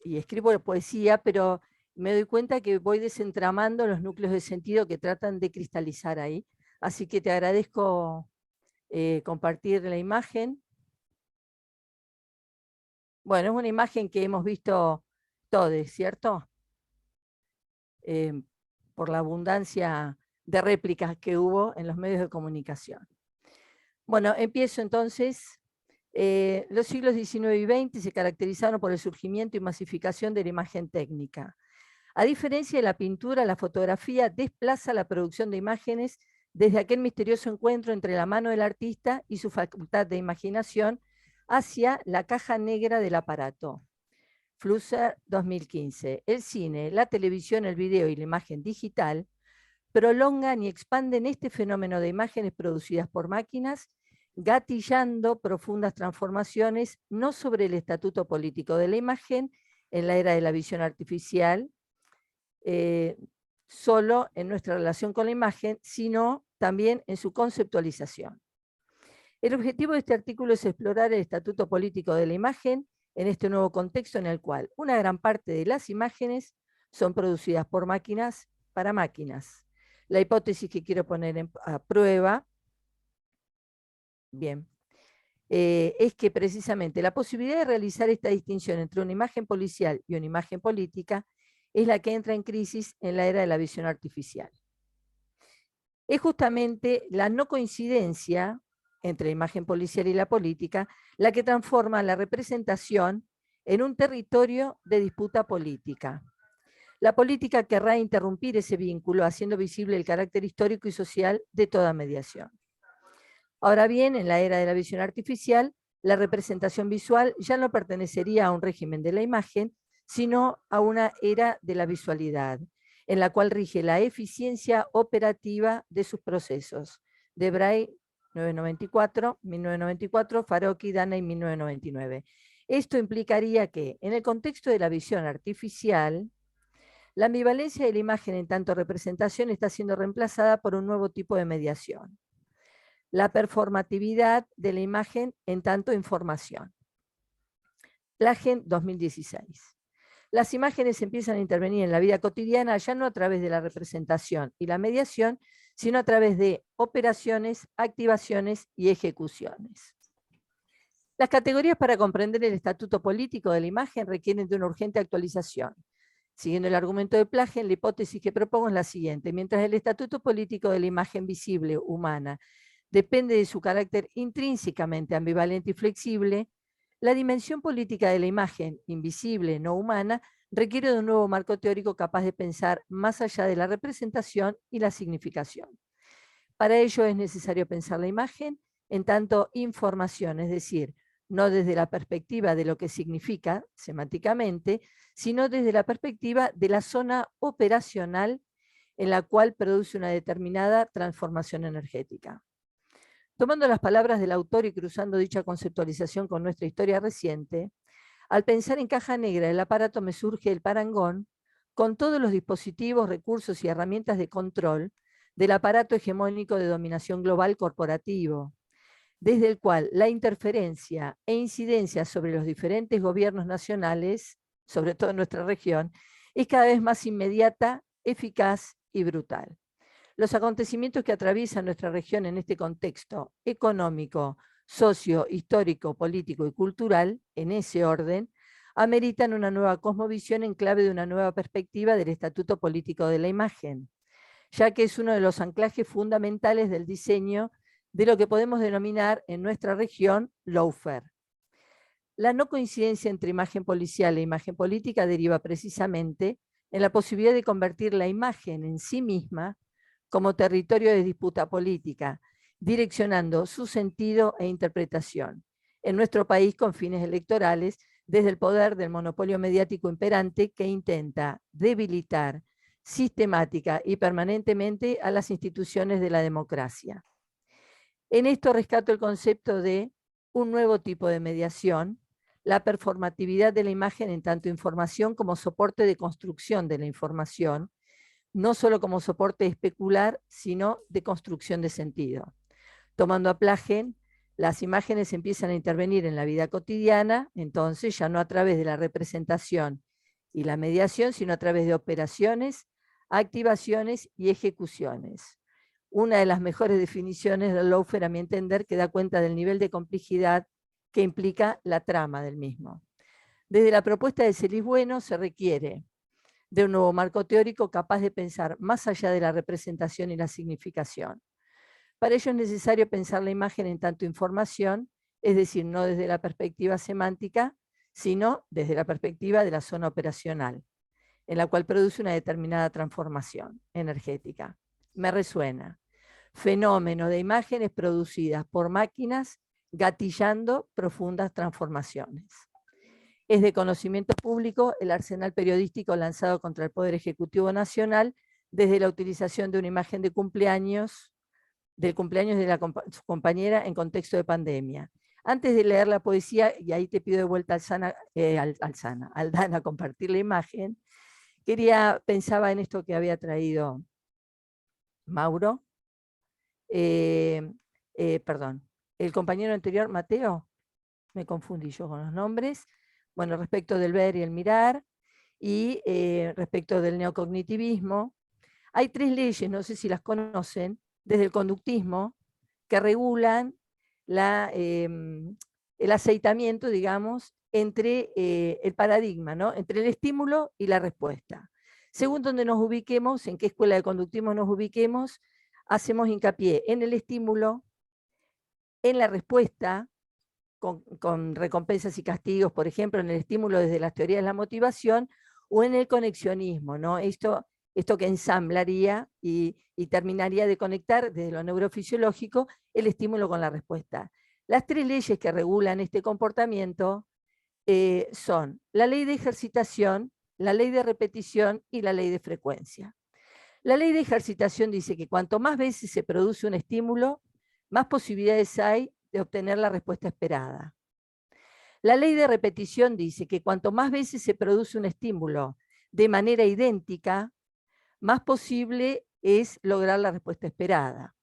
escribo poesía, pero me doy cuenta que voy desentramando los núcleos de sentido que tratan de cristalizar ahí. Así que te agradezco compartir la imagen. Bueno, es una imagen que hemos visto todos, ¿cierto? Por la abundancia de réplicas que hubo en los medios de comunicación. Bueno, empiezo entonces. Los siglos XIX y XX se caracterizaron por el surgimiento y masificación de la imagen técnica. A diferencia de la pintura, la fotografía desplaza la producción de imágenes desde aquel misterioso encuentro entre la mano del artista y su facultad de imaginación hacia la caja negra del aparato. Flusser, 2015. El cine, la televisión, el video y la imagen digital prolongan y expanden este fenómeno de imágenes producidas por máquinas, gatillando profundas transformaciones no sobre el estatuto político de la imagen en la era de la visión artificial, solo en nuestra relación con la imagen, sino también en su conceptualización. El objetivo de este artículo es explorar el estatuto político de la imagen en este nuevo contexto en el cual una gran parte de las imágenes son producidas por máquinas para máquinas. La hipótesis que quiero poner a prueba, bien, es que precisamente la posibilidad de realizar esta distinción entre una imagen policial y una imagen política es la que entra en crisis en la era de la visión artificial. Es justamente la no coincidencia entre la imagen policial y la política la que transforma la representación en un territorio de disputa política. La política querrá interrumpir ese vínculo, haciendo visible el carácter histórico y social de toda mediación. Ahora bien, en la era de la visión artificial, la representación visual ya no pertenecería a un régimen de la imagen, sino a una era de la visualidad, en la cual rige la eficiencia operativa de sus procesos. Debray, 1994, Farocchi, Dana, 1999. Esto implicaría que, en el contexto de la visión artificial, la ambivalencia de la imagen en tanto representación está siendo reemplazada por un nuevo tipo de mediación: la performatividad de la imagen en tanto información. Plagen, 2016. Las imágenes empiezan a intervenir en la vida cotidiana ya no a través de la representación y la mediación, sino a través de operaciones, activaciones y ejecuciones. Las categorías para comprender el estatuto político de la imagen requieren de una urgente actualización. Siguiendo el argumento de Plagen, la hipótesis que propongo es la siguiente: mientras el estatuto político de la imagen visible, humana, depende de su carácter intrínsecamente ambivalente y flexible, la dimensión política de la imagen, invisible, no humana, requiere de un nuevo marco teórico capaz de pensar más allá de la representación y la significación. Para ello es necesario pensar la imagen en tanto información, es decir, no desde la perspectiva de lo que significa semánticamente, sino desde la perspectiva de la zona operacional en la cual produce una determinada transformación energética. Tomando las palabras del autor y cruzando dicha conceptualización con nuestra historia reciente, al pensar en caja negra el aparato me surge el parangón con todos los dispositivos, recursos y herramientas de control del aparato hegemónico de dominación global corporativo, desde el cual la interferencia e incidencia sobre los diferentes gobiernos nacionales, sobre todo en nuestra región, es cada vez más inmediata, eficaz y brutal. Los acontecimientos que atraviesan nuestra región en este contexto económico, socio, histórico, político y cultural, en ese orden, ameritan una nueva cosmovisión en clave de una nueva perspectiva del estatuto político de la imagen, ya que es uno de los anclajes fundamentales del diseño de lo que podemos denominar en nuestra región lawfare. La no coincidencia entre imagen policial e imagen política deriva precisamente en la posibilidad de convertir la imagen en sí misma como territorio de disputa política, direccionando su sentido e interpretación, en nuestro país con fines electorales, desde el poder del monopolio mediático imperante que intenta debilitar sistemática y permanentemente a las instituciones de la democracia. En esto rescato el concepto de un nuevo tipo de mediación, la performatividad de la imagen en tanto información como soporte de construcción de la información, no solo como soporte especular, sino de construcción de sentido. Tomando a Plagen, las imágenes empiezan a intervenir en la vida cotidiana, entonces ya no a través de la representación y la mediación, sino a través de operaciones, activaciones y ejecuciones. Una de las mejores definiciones del lawfare, a mi entender, que da cuenta del nivel de complejidad que implica la trama del mismo. Desde la propuesta de Celis Bueno se requiere de un nuevo marco teórico capaz de pensar más allá de la representación y la significación. Para ello es necesario pensar la imagen en tanto información, es decir, no desde la perspectiva semántica, sino desde la perspectiva de la zona operacional, en la cual produce una determinada transformación energética. Me resuena. Fenómeno de imágenes producidas por máquinas gatillando profundas transformaciones. Es de conocimiento público el arsenal periodístico lanzado contra el Poder Ejecutivo Nacional desde la utilización de una imagen de cumpleaños, del cumpleaños de su compañera en contexto de pandemia. Antes de leer la poesía, y ahí te pido de vuelta Aldana, compartir la imagen, pensaba en esto que había traído Mauro, perdón, el compañero anterior, Mateo, me confundí yo con los nombres, bueno, respecto del ver y el mirar, y respecto del neocognitivismo. Hay 3 leyes, no sé si las conocen, desde el conductismo, que regulan el aceitamiento, digamos, entre el paradigma, ¿no? Entre el estímulo y la respuesta. Según donde nos ubiquemos, en qué escuela de conductismo nos ubiquemos, hacemos hincapié en el estímulo, en la respuesta, con recompensas y castigos, por ejemplo, en el estímulo desde las teorías de la motivación, o en el conexionismo, ¿no? Esto que ensamblaría y terminaría de conectar desde lo neurofisiológico el estímulo con la respuesta. Las 3 leyes que regulan este comportamiento son la ley de ejercitación, la ley de repetición y la ley de frecuencia. La ley de ejercitación dice que cuanto más veces se produce un estímulo, más posibilidades hay de obtener la respuesta esperada. La ley de repetición dice que cuanto más veces se produce un estímulo de manera idéntica, más posible es lograr la respuesta esperada.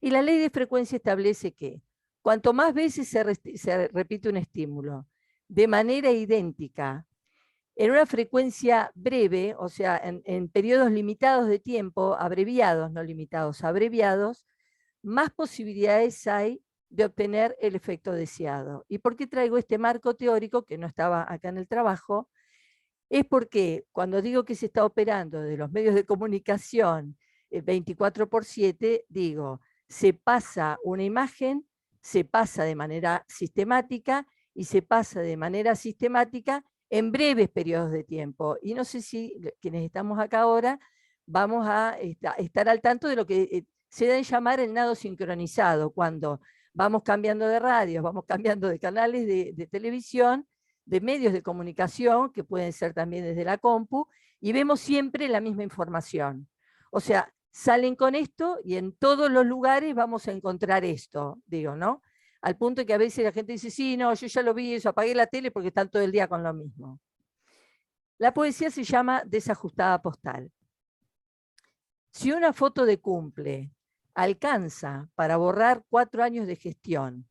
Y la ley de frecuencia establece que cuanto más veces se repite un estímulo de manera idéntica, en una frecuencia breve, o sea, en periodos limitados de tiempo, abreviados, no limitados, abreviados, más posibilidades hay de obtener el efecto deseado. ¿Y por qué traigo este marco teórico, que no estaba acá en el trabajo? Es porque cuando digo que se está operando de los medios de comunicación 24/7, digo, se pasa una imagen, se pasa de manera sistemática y se pasa de manera sistemática en breves periodos de tiempo. Y no sé si quienes estamos acá ahora vamos a estar al tanto de lo que se da en llamar el nado sincronizado, cuando Vamos cambiando de radios, vamos cambiando de canales de televisión, de medios de comunicación, que pueden ser también desde la compu, y vemos siempre la misma información. O sea, salen con esto y en todos los lugares vamos a encontrar esto, digo, ¿no? Al punto que a veces la gente dice, sí, no, yo ya lo vi, eso, apagué la tele porque están todo el día con lo mismo. La poesía se llama desajustada postal. Si una foto de cumple alcanza para borrar 4 años de gestión,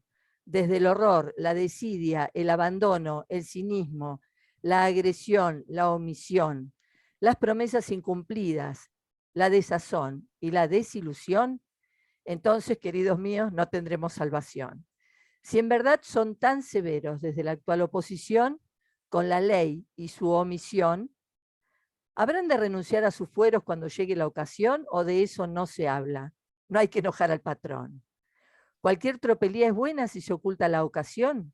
desde el horror, la desidia, el abandono, el cinismo, la agresión, la omisión, las promesas incumplidas, la desazón y la desilusión, entonces, queridos míos, no tendremos salvación. Si en verdad son tan severos desde la actual oposición, con la ley y su omisión, ¿habrán de renunciar a sus fueros cuando llegue la ocasión o de eso no se habla? No hay que enojar al patrón. Cualquier tropelía es buena si se oculta la ocasión.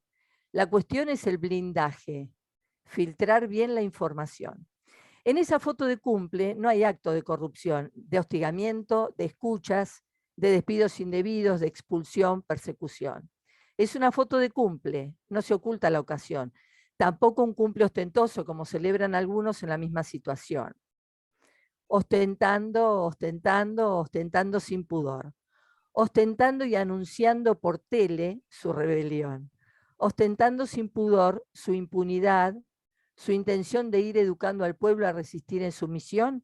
La cuestión es el blindaje, filtrar bien la información. En esa foto de cumple no hay acto de corrupción, de hostigamiento, de escuchas, de despidos indebidos, de expulsión, persecución. Es una foto de cumple, no se oculta la ocasión. Tampoco un cumple ostentoso, como celebran algunos en la misma situación. Ostentando, ostentando, ostentando sin pudor. Ostentando y anunciando por tele su rebelión. Ostentando sin pudor su impunidad, su intención de ir educando al pueblo a resistir en su misión.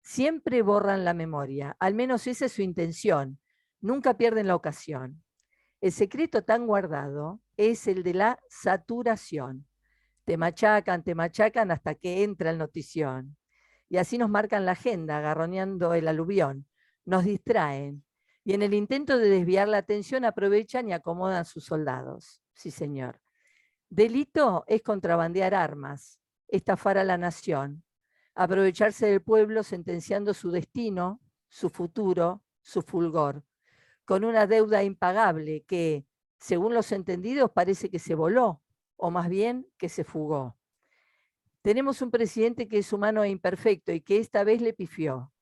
Siempre borran la memoria, al menos esa es su intención. Nunca pierden la ocasión. El secreto tan guardado es el de la saturación. Te machacan hasta que entra el notición. Y así nos marcan la agenda, agarroneando el aluvión. Nos distraen. Y en el intento de desviar la atención aprovechan y acomodan sus soldados. Sí, señor. Delito es contrabandear armas, estafar a la nación, aprovecharse del pueblo sentenciando su destino, su futuro, su fulgor, con una deuda impagable que, según los entendidos, parece que se voló, o más bien que se fugó. Tenemos un presidente que es humano e imperfecto y que esta vez le pifió,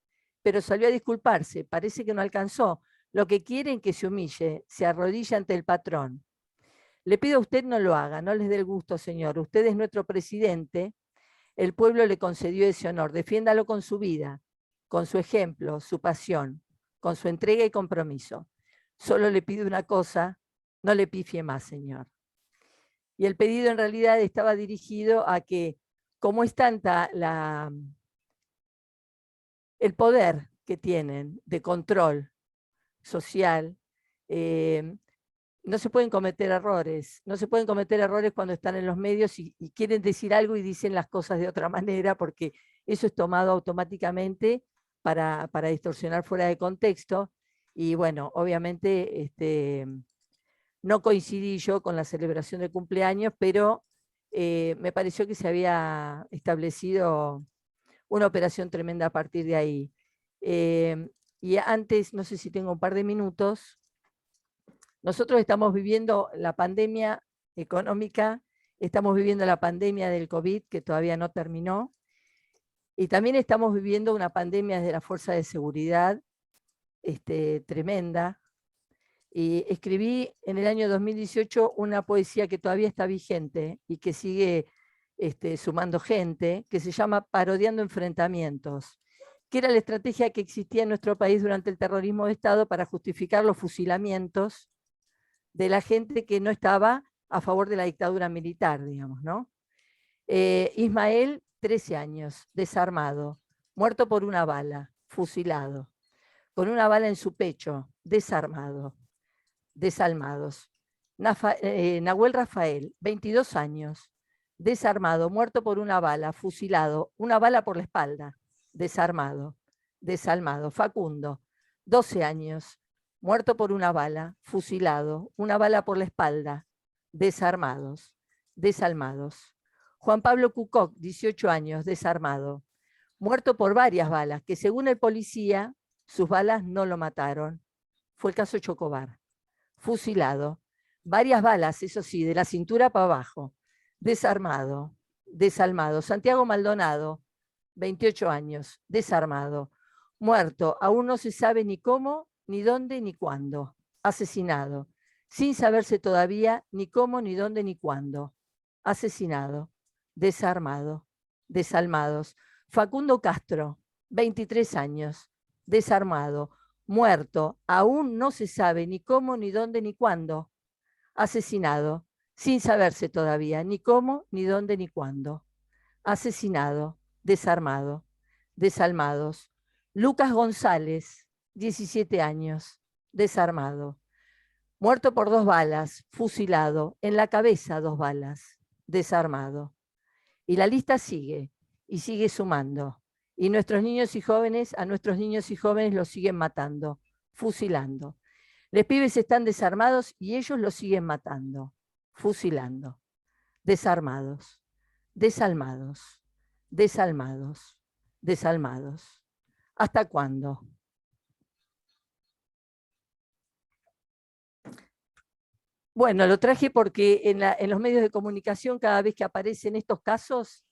pero salió a disculparse, parece que no alcanzó. Lo que quieren que se humille, se arrodilla ante el patrón. Le pido a usted no lo haga, no les dé el gusto, señor. Usted es nuestro presidente, el pueblo le concedió ese honor. Defiéndalo con su vida, con su ejemplo, su pasión, con su entrega y compromiso. Solo le pido una cosa, no le pifie más, señor. Y el pedido en realidad estaba dirigido a que, como es tanta el poder que tienen de control social, no se pueden cometer errores. No se pueden cometer errores cuando están en los medios y quieren decir algo y dicen las cosas de otra manera, porque eso es tomado automáticamente para distorsionar fuera de contexto. Y bueno, obviamente no coincidí yo con la celebración de cumpleaños, pero me pareció que se había establecido una operación tremenda a partir de ahí. Y antes, no sé si tengo un par de minutos, nosotros estamos viviendo la pandemia económica, estamos viviendo la pandemia del COVID, que todavía no terminó, y también estamos viviendo una pandemia desde la fuerza de seguridad tremenda. Y escribí en el año 2018 una poesía que todavía está vigente y que sigue sumando gente, que se llama Parodiando Enfrentamientos, que era la estrategia que existía en nuestro país durante el terrorismo de Estado para justificar los fusilamientos de la gente que no estaba a favor de la dictadura militar, digamos, ¿no? Ismael, 13 años, desarmado, muerto por una bala, fusilado, con una bala en su pecho, desarmado, desalmados. Nahuel Rafael, 22 años, desarmado, muerto por una bala, fusilado, una bala por la espalda, desarmado, desalmado. Facundo, 12 años, muerto por una bala, fusilado, una bala por la espalda, desarmados, desalmados. Juan Pablo Cucoc, 18 años, desarmado, muerto por varias balas, que según el policía, sus balas no lo mataron. Fue el caso Chocobar. Fusilado, varias balas, eso sí, de la cintura para abajo, desarmado, desalmado. Santiago Maldonado, 28 años, desarmado, muerto, aún no se sabe ni cómo, ni dónde, ni cuándo. asesinado, sin saberse todavía ni cómo, ni dónde, ni cuándo. Asesinado, desarmado, desalmados. Facundo Castro, 23 años, desarmado, muerto, aún no se sabe ni cómo, ni dónde, ni cuándo. Asesinado, sin saberse todavía ni cómo, ni dónde, ni cuándo. Asesinado, desarmado, desalmados. Lucas González, 17 años, desarmado. Muerto por 2 balas, fusilado, en la cabeza 2 balas, desarmado. Y la lista sigue, y sigue sumando. Y nuestros niños y jóvenes, a nuestros niños y jóvenes los siguen matando, fusilando. Los pibes están desarmados y ellos los siguen matando, fusilando. Desarmados, desalmados, desalmados, desalmados. ¿Hasta cuándo? Bueno, lo traje porque en los medios de comunicación, cada vez que aparecen estos casos,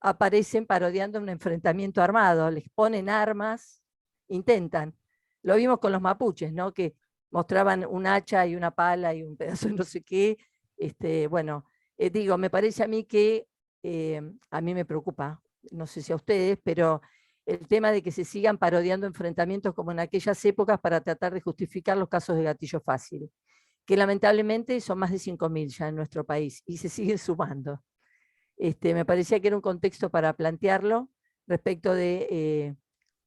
aparecen parodiando un enfrentamiento armado, les ponen armas, intentan. Lo vimos con los mapuches, ¿no? Que mostraban un hacha y una pala y un pedazo de no sé qué. Bueno, digo, me parece a mí que, a mí me preocupa, no sé si a ustedes, pero el tema de que se sigan parodiando enfrentamientos como en aquellas épocas para tratar de justificar los casos de gatillo fácil, que lamentablemente son más de 5.000 ya en nuestro país y se siguen sumando. Me parecía que era un contexto para plantearlo respecto de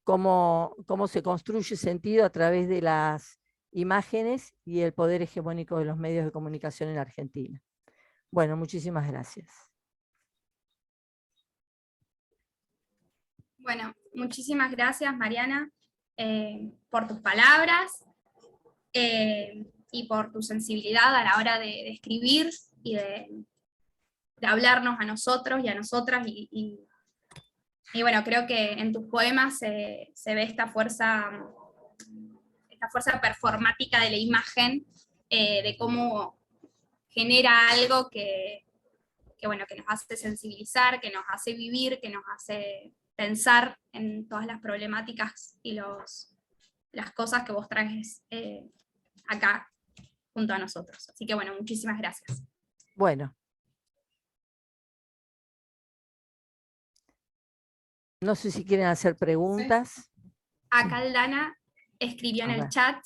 cómo se construye sentido a través de las imágenes y el poder hegemónico de los medios de comunicación en Argentina. Bueno, muchísimas gracias.
Bueno, muchísimas gracias, Mariana, por tus palabras y por tu sensibilidad a la hora de escribir y de hablarnos a nosotros y a nosotras. Y bueno, creo que en tus poemas se ve esta fuerza performática de la imagen, de cómo genera algo que nos hace sensibilizar, que nos hace vivir, que nos hace pensar en todas las problemáticas y las cosas que vos traes acá junto a nosotros. Así que bueno, muchísimas gracias.
Bueno. No sé si quieren hacer preguntas.
Sí. Acá Aldana escribió en el chat,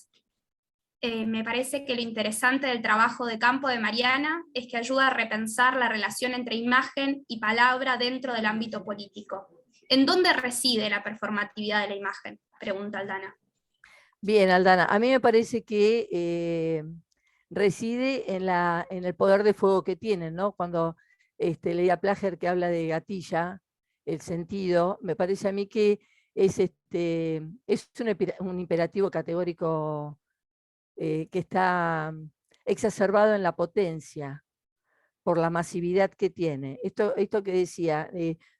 me parece que lo interesante del trabajo de campo de Mariana es que ayuda a repensar la relación entre imagen y palabra dentro del ámbito político. ¿En dónde reside la performatividad de la imagen? Pregunta Aldana.
Bien, Aldana, a mí me parece que reside en el poder de fuego que tienen, ¿no? Cuando leía Plager que habla de gatilla, el sentido, me parece a mí que es un imperativo categórico que está exacerbado en la potencia por la masividad que tiene. Esto que decía,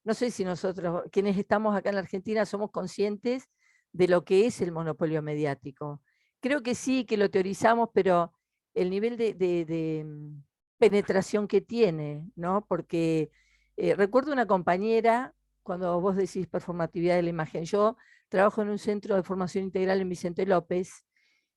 no sé si nosotros, quienes estamos acá en la Argentina, somos conscientes de lo que es el monopolio mediático. Creo que sí, que lo teorizamos, pero el nivel de penetración que tiene, ¿no? Porque recuerdo una compañera, cuando vos decís performatividad de la imagen, yo trabajo en un centro de formación integral en Vicente López,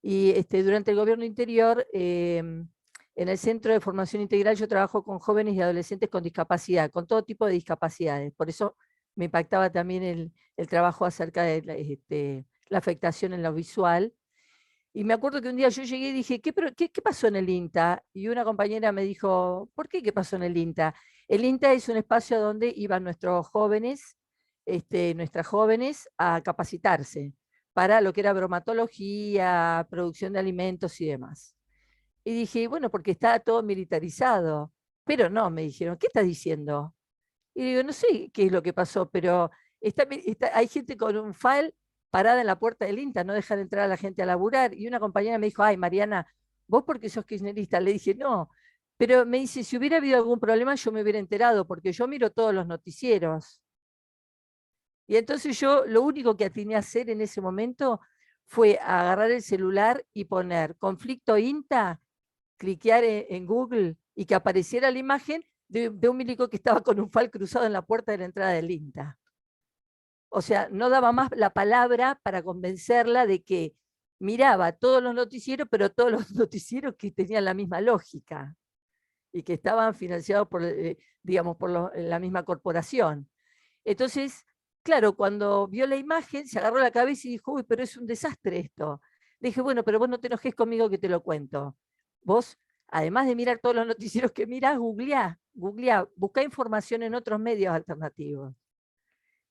y durante el gobierno interior, en el centro de formación integral yo trabajo con jóvenes y adolescentes con discapacidad, con todo tipo de discapacidades. Por eso me impactaba también el trabajo acerca de la afectación en lo visual. Y me acuerdo que un día yo llegué y dije, ¿qué pasó en el INTA? Y una compañera me dijo, ¿por qué pasó en el INTA? El INTA es un espacio donde iban nuestros jóvenes, nuestras jóvenes a capacitarse para lo que era bromatología, producción de alimentos y demás. Y dije, bueno, porque está todo militarizado. Pero no, me dijeron, ¿qué estás diciendo? Y digo, no sé qué es lo que pasó, pero hay gente con un file parada en la puerta del INTA, no dejan entrar a la gente a laburar. Y una compañera me dijo, ay, Mariana, vos porque sos kirchnerista. Le dije, no. Pero me dice, si hubiera habido algún problema, yo me hubiera enterado, porque yo miro todos los noticieros. Y entonces yo lo único que atiné a hacer en ese momento fue agarrar el celular y poner conflicto INTA, cliquear en Google y que apareciera la imagen de un milico que estaba con un fal cruzado en la puerta de la entrada del INTA. O sea, no daba más la palabra para convencerla de que miraba todos los noticieros, pero todos los noticieros que tenían la misma lógica y que estaban financiados por, digamos, por la misma corporación. Entonces, claro, cuando vio la imagen, se agarró la cabeza y dijo, uy, pero es un desastre esto. Le dije, bueno, pero vos no te enojes conmigo que te lo cuento. Vos, además de mirar todos los noticieros que mirás, googleá, buscá información en otros medios alternativos.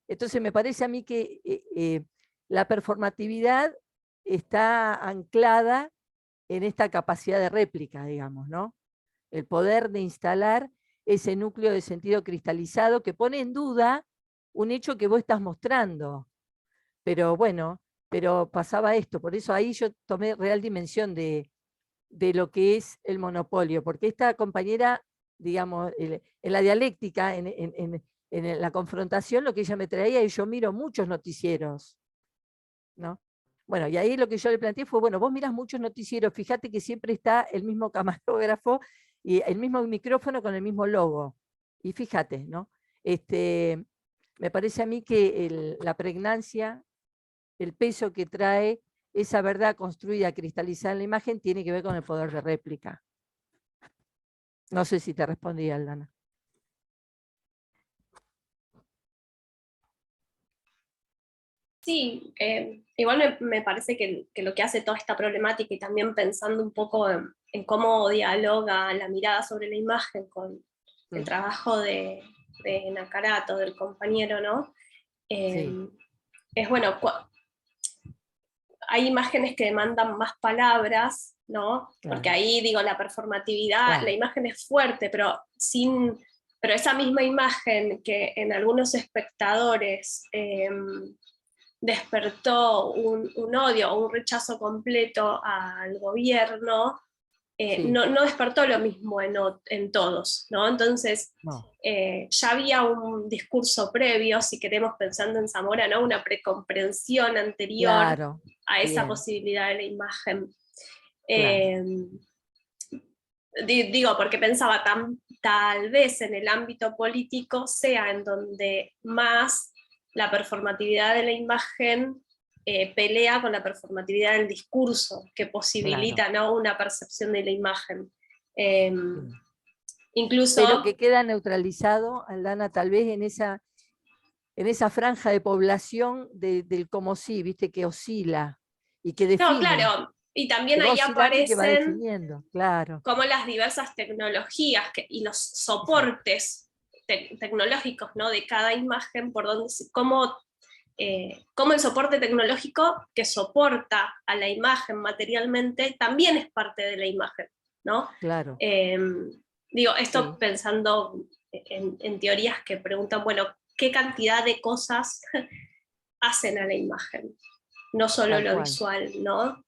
Entonces me parece a mí que la performatividad está anclada en esta capacidad de réplica, digamos, ¿no? El poder de instalar ese núcleo de sentido cristalizado que pone en duda un hecho que vos estás mostrando. Pero bueno, pero pasaba esto, por eso ahí yo tomé real dimensión de lo que es el monopolio, porque esta compañera, digamos, en la dialéctica, en la confrontación, lo que ella me traía, y yo miro muchos noticieros, ¿no? Bueno, y ahí lo que yo le planteé fue, bueno, vos mirás muchos noticieros, fíjate que siempre está el mismo camarógrafo y el mismo micrófono con el mismo logo. Y fíjate, ¿no? Me parece a mí que la pregnancia, el peso que trae esa verdad construida, cristalizada en la imagen, tiene que ver con el poder de réplica. No sé si te respondí, Aldana.
Sí, igual me parece que lo que hace toda esta problemática, y también pensando un poco en cómo dialoga la mirada sobre la imagen con el trabajo de Nakarato, del compañero, ¿no?
Sí.
Es bueno, hay imágenes que demandan más palabras, ¿no?
Claro.
Porque ahí, digo, la performatividad,
Claro.
la imagen es fuerte, pero esa misma imagen que en algunos espectadores despertó un odio o un rechazo completo al gobierno,
Sí.
no despertó lo mismo en todos, ¿no? Entonces,
No.
ya había un discurso previo, si queremos, pensando en Zamora, ¿no? Una precomprensión anterior
Claro.
a esa
Bien.
posibilidad de la imagen.
Claro.
Digo, porque pensaba, tal vez en el ámbito político sea en donde más la performatividad de la imagen pelea con la performatividad del discurso, que posibilita,
Claro.
¿no? Una percepción de la imagen.
Sí.
Incluso...
Pero que queda neutralizado, Aldana, tal vez en esa franja de población del como sí, viste, que oscila y que
No,
define,
claro, y
que
también
va
ahí
oscilando y que va
aparecen
definiendo, claro.
como las diversas tecnologías y los soportes tecnológicos, ¿no? De cada imagen, por donde, cómo el soporte tecnológico que soporta a la imagen materialmente también es parte de la imagen, ¿no?
Claro.
Digo, esto
Sí.
pensando en teorías que preguntan, bueno, ¿qué cantidad de cosas hacen a la imagen? No solo
Tal
lo
cual.
visual, ¿no?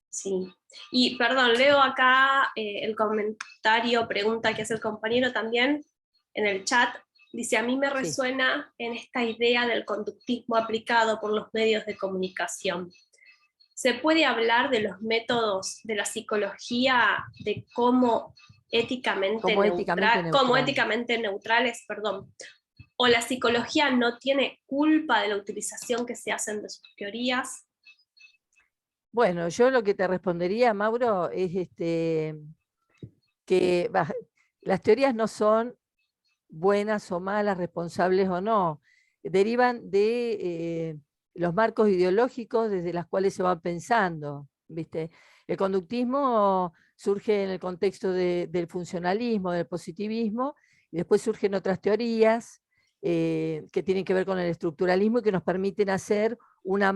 Sí. Y perdón, leo acá el comentario, pregunta que hace el compañero también en el chat. Dice, a mí me resuena en esta idea del conductismo aplicado por los medios de comunicación. ¿Se puede hablar de los métodos de la psicología de cómo éticamente neutrales, perdón? ¿O la psicología no tiene culpa de la utilización que se hacen de sus teorías?
Bueno, yo lo que te respondería, Mauro, es que las teorías no son buenas o malas, responsables o no, derivan de los marcos ideológicos desde los cuales se van pensando, ¿viste? El conductismo surge en el contexto del funcionalismo, del positivismo, y después surgen otras teorías que tienen que ver con el estructuralismo y que nos permiten hacer una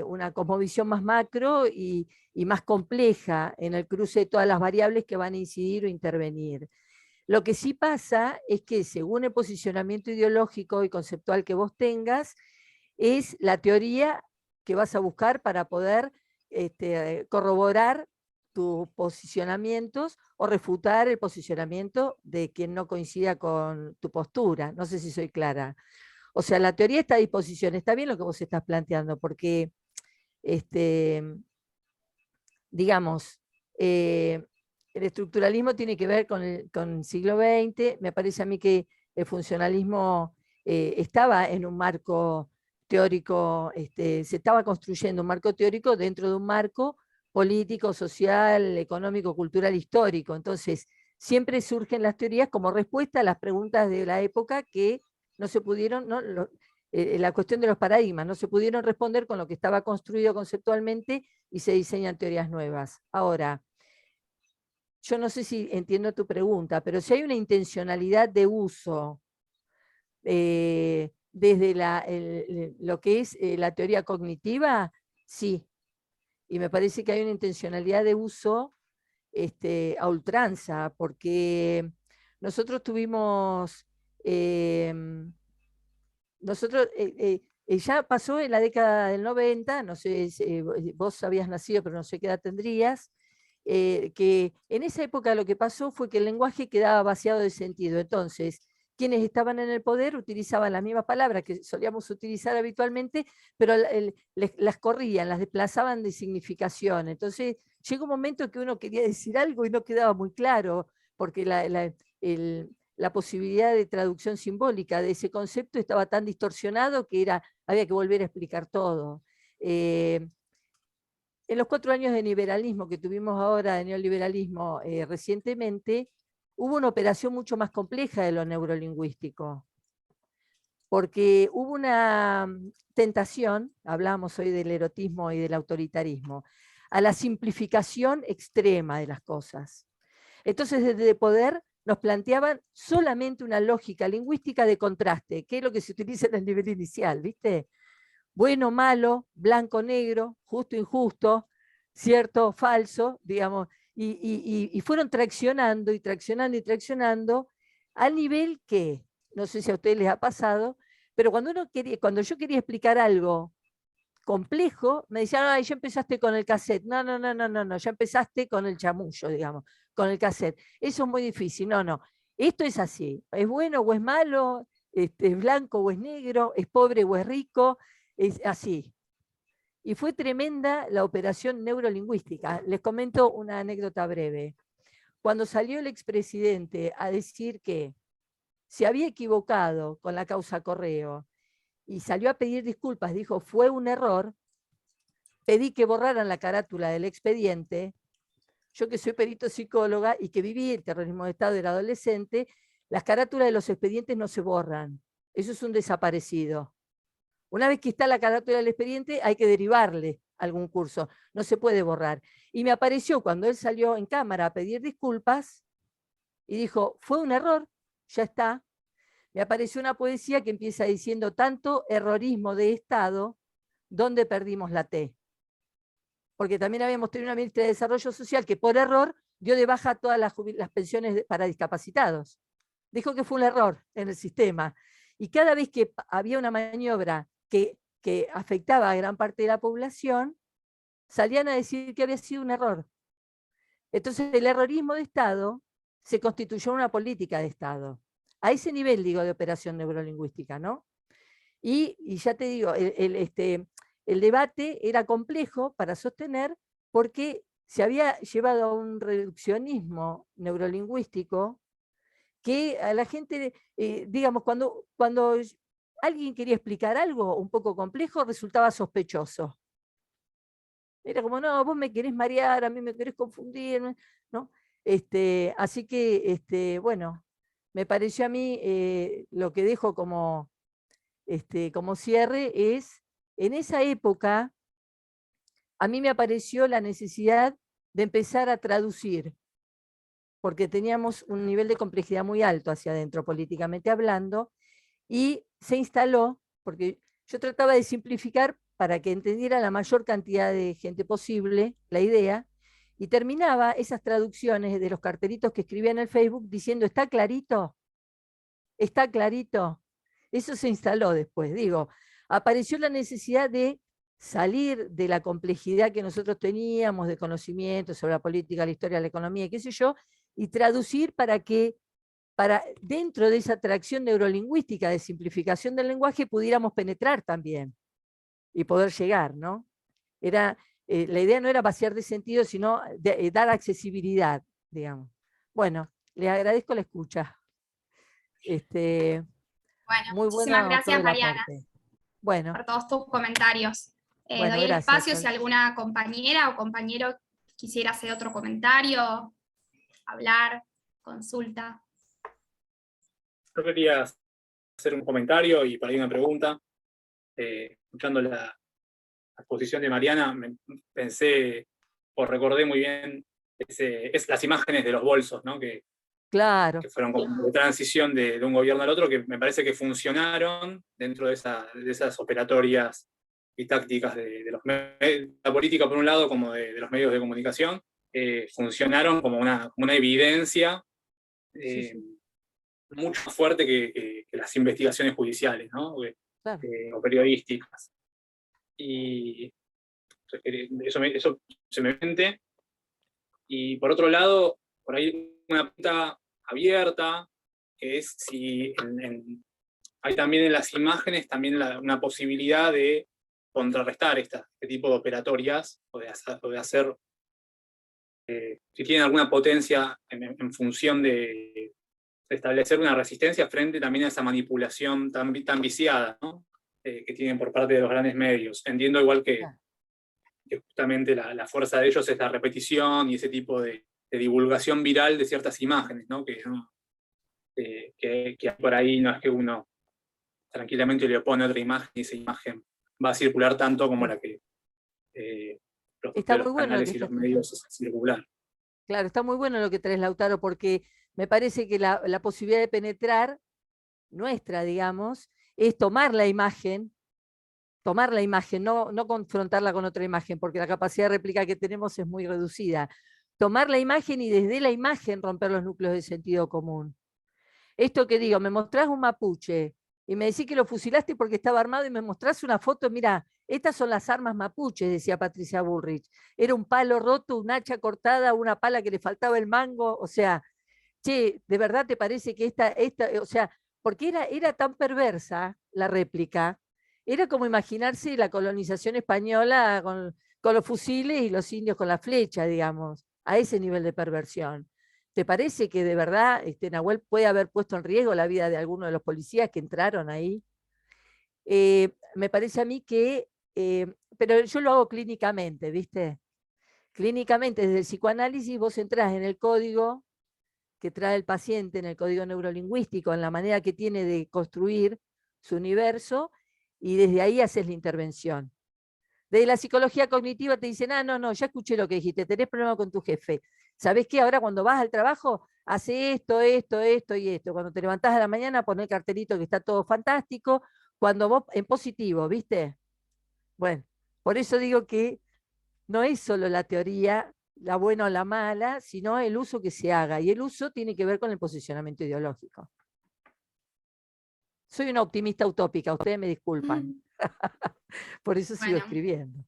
una cosmovisión más macro y más compleja en el cruce de todas las variables que van a incidir o intervenir. Lo que sí pasa es que según el posicionamiento ideológico y conceptual que vos tengas, es la teoría que vas a buscar para poder corroborar tus posicionamientos o refutar el posicionamiento de quien no coincida con tu postura. No sé si soy clara. O sea, la teoría está a disposición. Está bien lo que vos estás planteando, porque, digamos, el estructuralismo tiene que ver con el siglo XX. Me parece a mí que el funcionalismo estaba en un marco teórico, se estaba construyendo un marco teórico dentro de un marco político, social, económico, cultural, histórico. Entonces, siempre surgen las teorías como respuesta a las preguntas de la época que no se pudieron, la cuestión de los paradigmas, no se pudieron responder con lo que estaba construido conceptualmente y se diseñan teorías nuevas. Ahora, yo no sé si entiendo tu pregunta, pero si hay una intencionalidad de uso desde lo que es la teoría cognitiva, sí. Y me parece que hay una intencionalidad de uso a ultranza, porque nosotros tuvimos, ya pasó en la década del 90, no sé, vos habías nacido, pero no sé qué edad tendrías, que en esa época lo que pasó fue que el lenguaje quedaba vaciado de sentido. Entonces, quienes estaban en el poder utilizaban las mismas palabras que solíamos utilizar habitualmente, pero las corrían, las desplazaban de significación. Entonces, llegó un momento que uno quería decir algo y no quedaba muy claro, porque la posibilidad de traducción simbólica de ese concepto estaba tan distorsionado que había que volver a explicar todo. En los 4 años de liberalismo que tuvimos ahora, de neoliberalismo recientemente, hubo una operación mucho más compleja de lo neurolingüístico, porque hubo una tentación, hablamos hoy del erotismo y del autoritarismo, a la simplificación extrema de las cosas. Entonces, desde el poder nos planteaban solamente una lógica lingüística de contraste, que es lo que se utiliza en el nivel inicial, ¿viste? Bueno, malo, blanco, negro, justo, injusto, cierto, falso, digamos, y fueron traccionando y traccionando y traccionando al nivel que, no sé si a ustedes les ha pasado, pero cuando yo quería explicar algo complejo, me decían, ay, ya empezaste con el cassette. No, ya empezaste con el chamullo, digamos, con el cassette. Eso es muy difícil, no. Esto es así, es bueno o es malo, es blanco o es negro, es pobre o es rico, es así. Y fue tremenda la operación neurolingüística. Les comento una anécdota breve. Cuando salió el expresidente a decir que se había equivocado con la causa Correo y salió a pedir disculpas, dijo, fue un error, pedí que borraran la carátula del expediente. Yo que soy perito psicóloga y que viví el terrorismo de Estado, era adolescente, las carátulas de los expedientes no se borran. Eso es un desaparecido. Una vez que está la carátula del expediente, hay que derivarle algún curso. No se puede borrar. Y me apareció cuando él salió en cámara a pedir disculpas y dijo, fue un error, ya está. Me apareció una poesía que empieza diciendo, tanto errorismo de Estado, ¿dónde perdimos la T? Porque también habíamos tenido una ministra de Desarrollo Social que por error dio de baja todas las pensiones para discapacitados. Dijo que fue un error en el sistema. Y cada vez que había una maniobra que afectaba a gran parte de la población, salían a decir que había sido un error. Entonces el errorismo de Estado se constituyó en una política de Estado. A ese nivel, digo, de operación neurolingüística, ¿no? Y ya te digo, el debate era complejo para sostener porque se había llevado a un reduccionismo neurolingüístico que a la gente, digamos, cuando alguien quería explicar algo un poco complejo, resultaba sospechoso. Era como, no, vos me querés marear, a mí me querés confundir, ¿no? Así que, bueno, me pareció a mí, lo que dejo como cierre es, en esa época, a mí me apareció la necesidad de empezar a traducir, porque teníamos un nivel de complejidad muy alto hacia adentro, políticamente hablando, y se instaló, porque yo trataba de simplificar para que entendiera la mayor cantidad de gente posible la idea, y terminaba esas traducciones de los cartelitos que escribía en el Facebook diciendo, ¿está clarito? ¿Está clarito? Eso se instaló después, digo, apareció la necesidad de salir de la complejidad que nosotros teníamos de conocimiento sobre la política, la historia, la economía, qué sé yo, y traducir para dentro de esa atracción neurolingüística de simplificación del lenguaje pudiéramos penetrar también y poder llegar, ¿no? La idea no era vaciar de sentido, sino dar accesibilidad, digamos. Bueno, les agradezco la escucha.
Bueno,
Muy
muchísimas
bueno todo
gracias,
el
Mariana.
aporte. Bueno,
por todos tus comentarios.
Bueno,
Doy el
gracias,
espacio
Sol.
si alguna compañera o compañero quisiera hacer otro comentario, hablar, consulta.
Yo quería hacer un comentario y por ahí una pregunta. Escuchando la exposición de Mariana, pensé, o recordé muy bien las imágenes de los bolsos, ¿no?
claro,
que fueron como de transición de un gobierno al otro, que me parece que funcionaron dentro de esas operatorias y tácticas de la política por un lado, como de los medios de comunicación, funcionaron como una evidencia mucho más fuerte que las investigaciones judiciales, ¿no?
claro.
O periodísticas. Y eso se me mente. Y por otro lado, por ahí una pregunta abierta, que es si hay también en las imágenes también una posibilidad de contrarrestar este tipo de operatorias, o de hacer si tienen alguna potencia en función de establecer una resistencia frente también a esa manipulación tan viciada, ¿no? Que tienen por parte de los grandes medios. Entiendo igual que justamente la fuerza de ellos es la repetición y ese tipo de divulgación viral de ciertas imágenes, ¿no? Que por ahí no es que uno tranquilamente le pone otra imagen y esa imagen va a circular tanto como la que
Está
los
muy bueno lo
canales
que
y los
estás
medios hacen circular.
Claro, está muy bueno lo que traes, Lautaro, porque me parece que la posibilidad de penetrar, nuestra, digamos, es tomar la imagen, no confrontarla con otra imagen, porque la capacidad de réplica que tenemos es muy reducida. Tomar la imagen y desde la imagen romper los núcleos de sentido común. Esto que digo, me mostrás un mapuche y me decís que lo fusilaste porque estaba armado y me mostrás una foto, mira, estas son las armas mapuches, decía Patricia Bullrich. Era un palo roto, un hacha cortada, una pala que le faltaba el mango, o sea, che, ¿de verdad te parece que o sea, porque era tan perversa la réplica, era como imaginarse la colonización española con los fusiles y los indios con la flecha, digamos, a ese nivel de perversión. ¿Te parece que de verdad Nahuel puede haber puesto en riesgo la vida de alguno de los policías que entraron ahí? Me parece a mí que, pero yo lo hago clínicamente, ¿viste? Clínicamente, desde el psicoanálisis, vos entrás en el código que trae el paciente, en el código neurolingüístico, en la manera que tiene de construir su universo, y desde ahí haces la intervención. Desde la psicología cognitiva te dicen, no, ya escuché lo que dijiste, tenés problema con tu jefe. ¿Sabés qué? Ahora cuando vas al trabajo, hace esto y esto. Cuando te levantás a la mañana, poné el cartelito que está todo fantástico. Cuando vos, en positivo, ¿viste? Bueno, por eso digo que no es solo la teoría, la buena o la mala, sino el uso que se haga. Y el uso tiene que ver con el posicionamiento ideológico. Soy una optimista utópica, ustedes me disculpan. Por eso sigo escribiendo.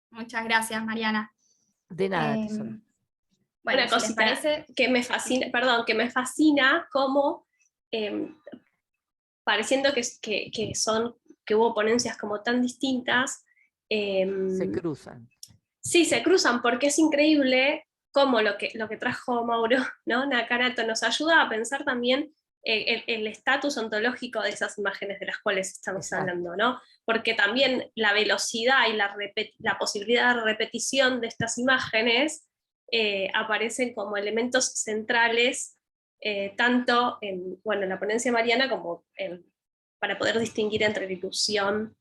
Muchas gracias, Mariana.
De nada, tesoro.
Bueno,
una cosita
parece
que me fascina, perdón, que me fascina cómo, pareciendo que hubo ponencias como tan distintas,
Se cruzan.
sí, se cruzan, porque es increíble cómo lo que trajo Mauro, ¿no? Nakarato nos ayuda a pensar también el estatus ontológico de esas imágenes de las cuales estamos hablando, ¿no? Porque también la velocidad y la posibilidad de repetición de estas imágenes aparecen como elementos centrales, tanto en la ponencia mariana como para poder distinguir entre la ilusión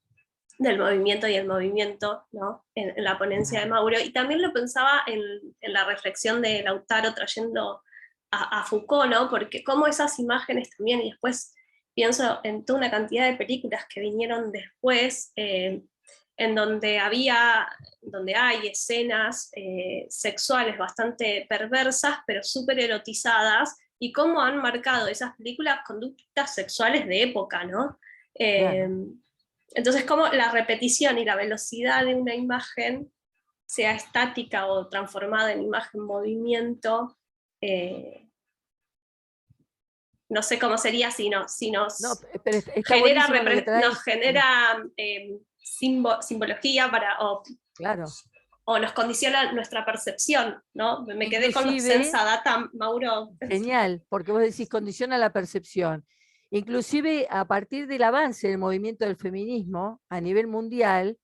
del movimiento y el movimiento, ¿no? En la ponencia de Mauro. Y también lo pensaba en la reflexión de Lautaro trayendo a Foucault, ¿no? Porque como esas imágenes también, y después pienso en toda una cantidad de películas que vinieron después, en donde hay escenas sexuales bastante perversas, pero súper erotizadas, y cómo han marcado esas películas conductas sexuales de época, ¿no?
Claro.
Entonces, como la repetición y la velocidad de una imagen, sea estática o transformada en imagen-movimiento, no sé cómo sería si nos
pero está
genera,
buenísimo lo que traes.
nos genera simbología
Claro.
o nos condiciona nuestra percepción, ¿no? Me quedé con los
Inclusive,
sensa data, Mauro.
Genial, porque vos decís condiciona la percepción. Inclusive a partir del avance del movimiento del feminismo a nivel mundial,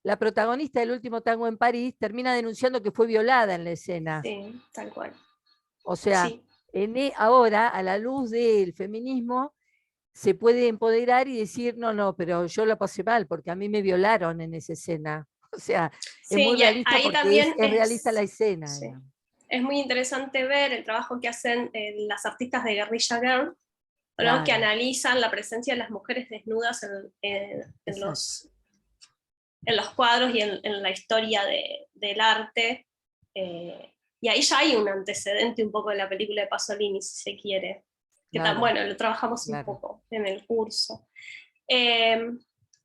la protagonista del último tango en París termina denunciando que fue violada en la escena.
Sí, tal cual.
O sea,
Sí.
ahora, a la luz del feminismo, se puede empoderar y decir, no, pero yo la pasé mal porque a mí me violaron en esa escena. O sea, es
Sí,
muy
y
realista
ahí
porque
también
es realista la escena.
sí.
Digamos.
Es muy interesante ver el trabajo que hacen las artistas de Guerrilla Girl, ¿no?
Claro.
Que analizan la presencia de las mujeres desnudas en los cuadros y en la historia del arte. Y ahí ya hay un antecedente un poco de la película de Pasolini, si se quiere. Que
Claro,
bueno, lo trabajamos un
claro.
poco en el curso.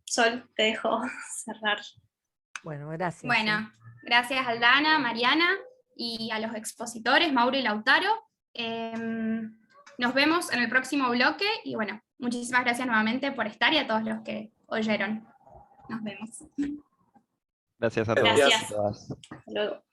Sol, te dejo cerrar.
Bueno, gracias.
Bueno, gracias Aldana, Mariana y a los expositores, Mauro y Lautaro. Nos vemos en el próximo bloque y bueno, muchísimas gracias nuevamente por estar y a todos los que oyeron. Nos vemos.
Gracias a todos.
Gracias.
Y todas.
Hasta luego.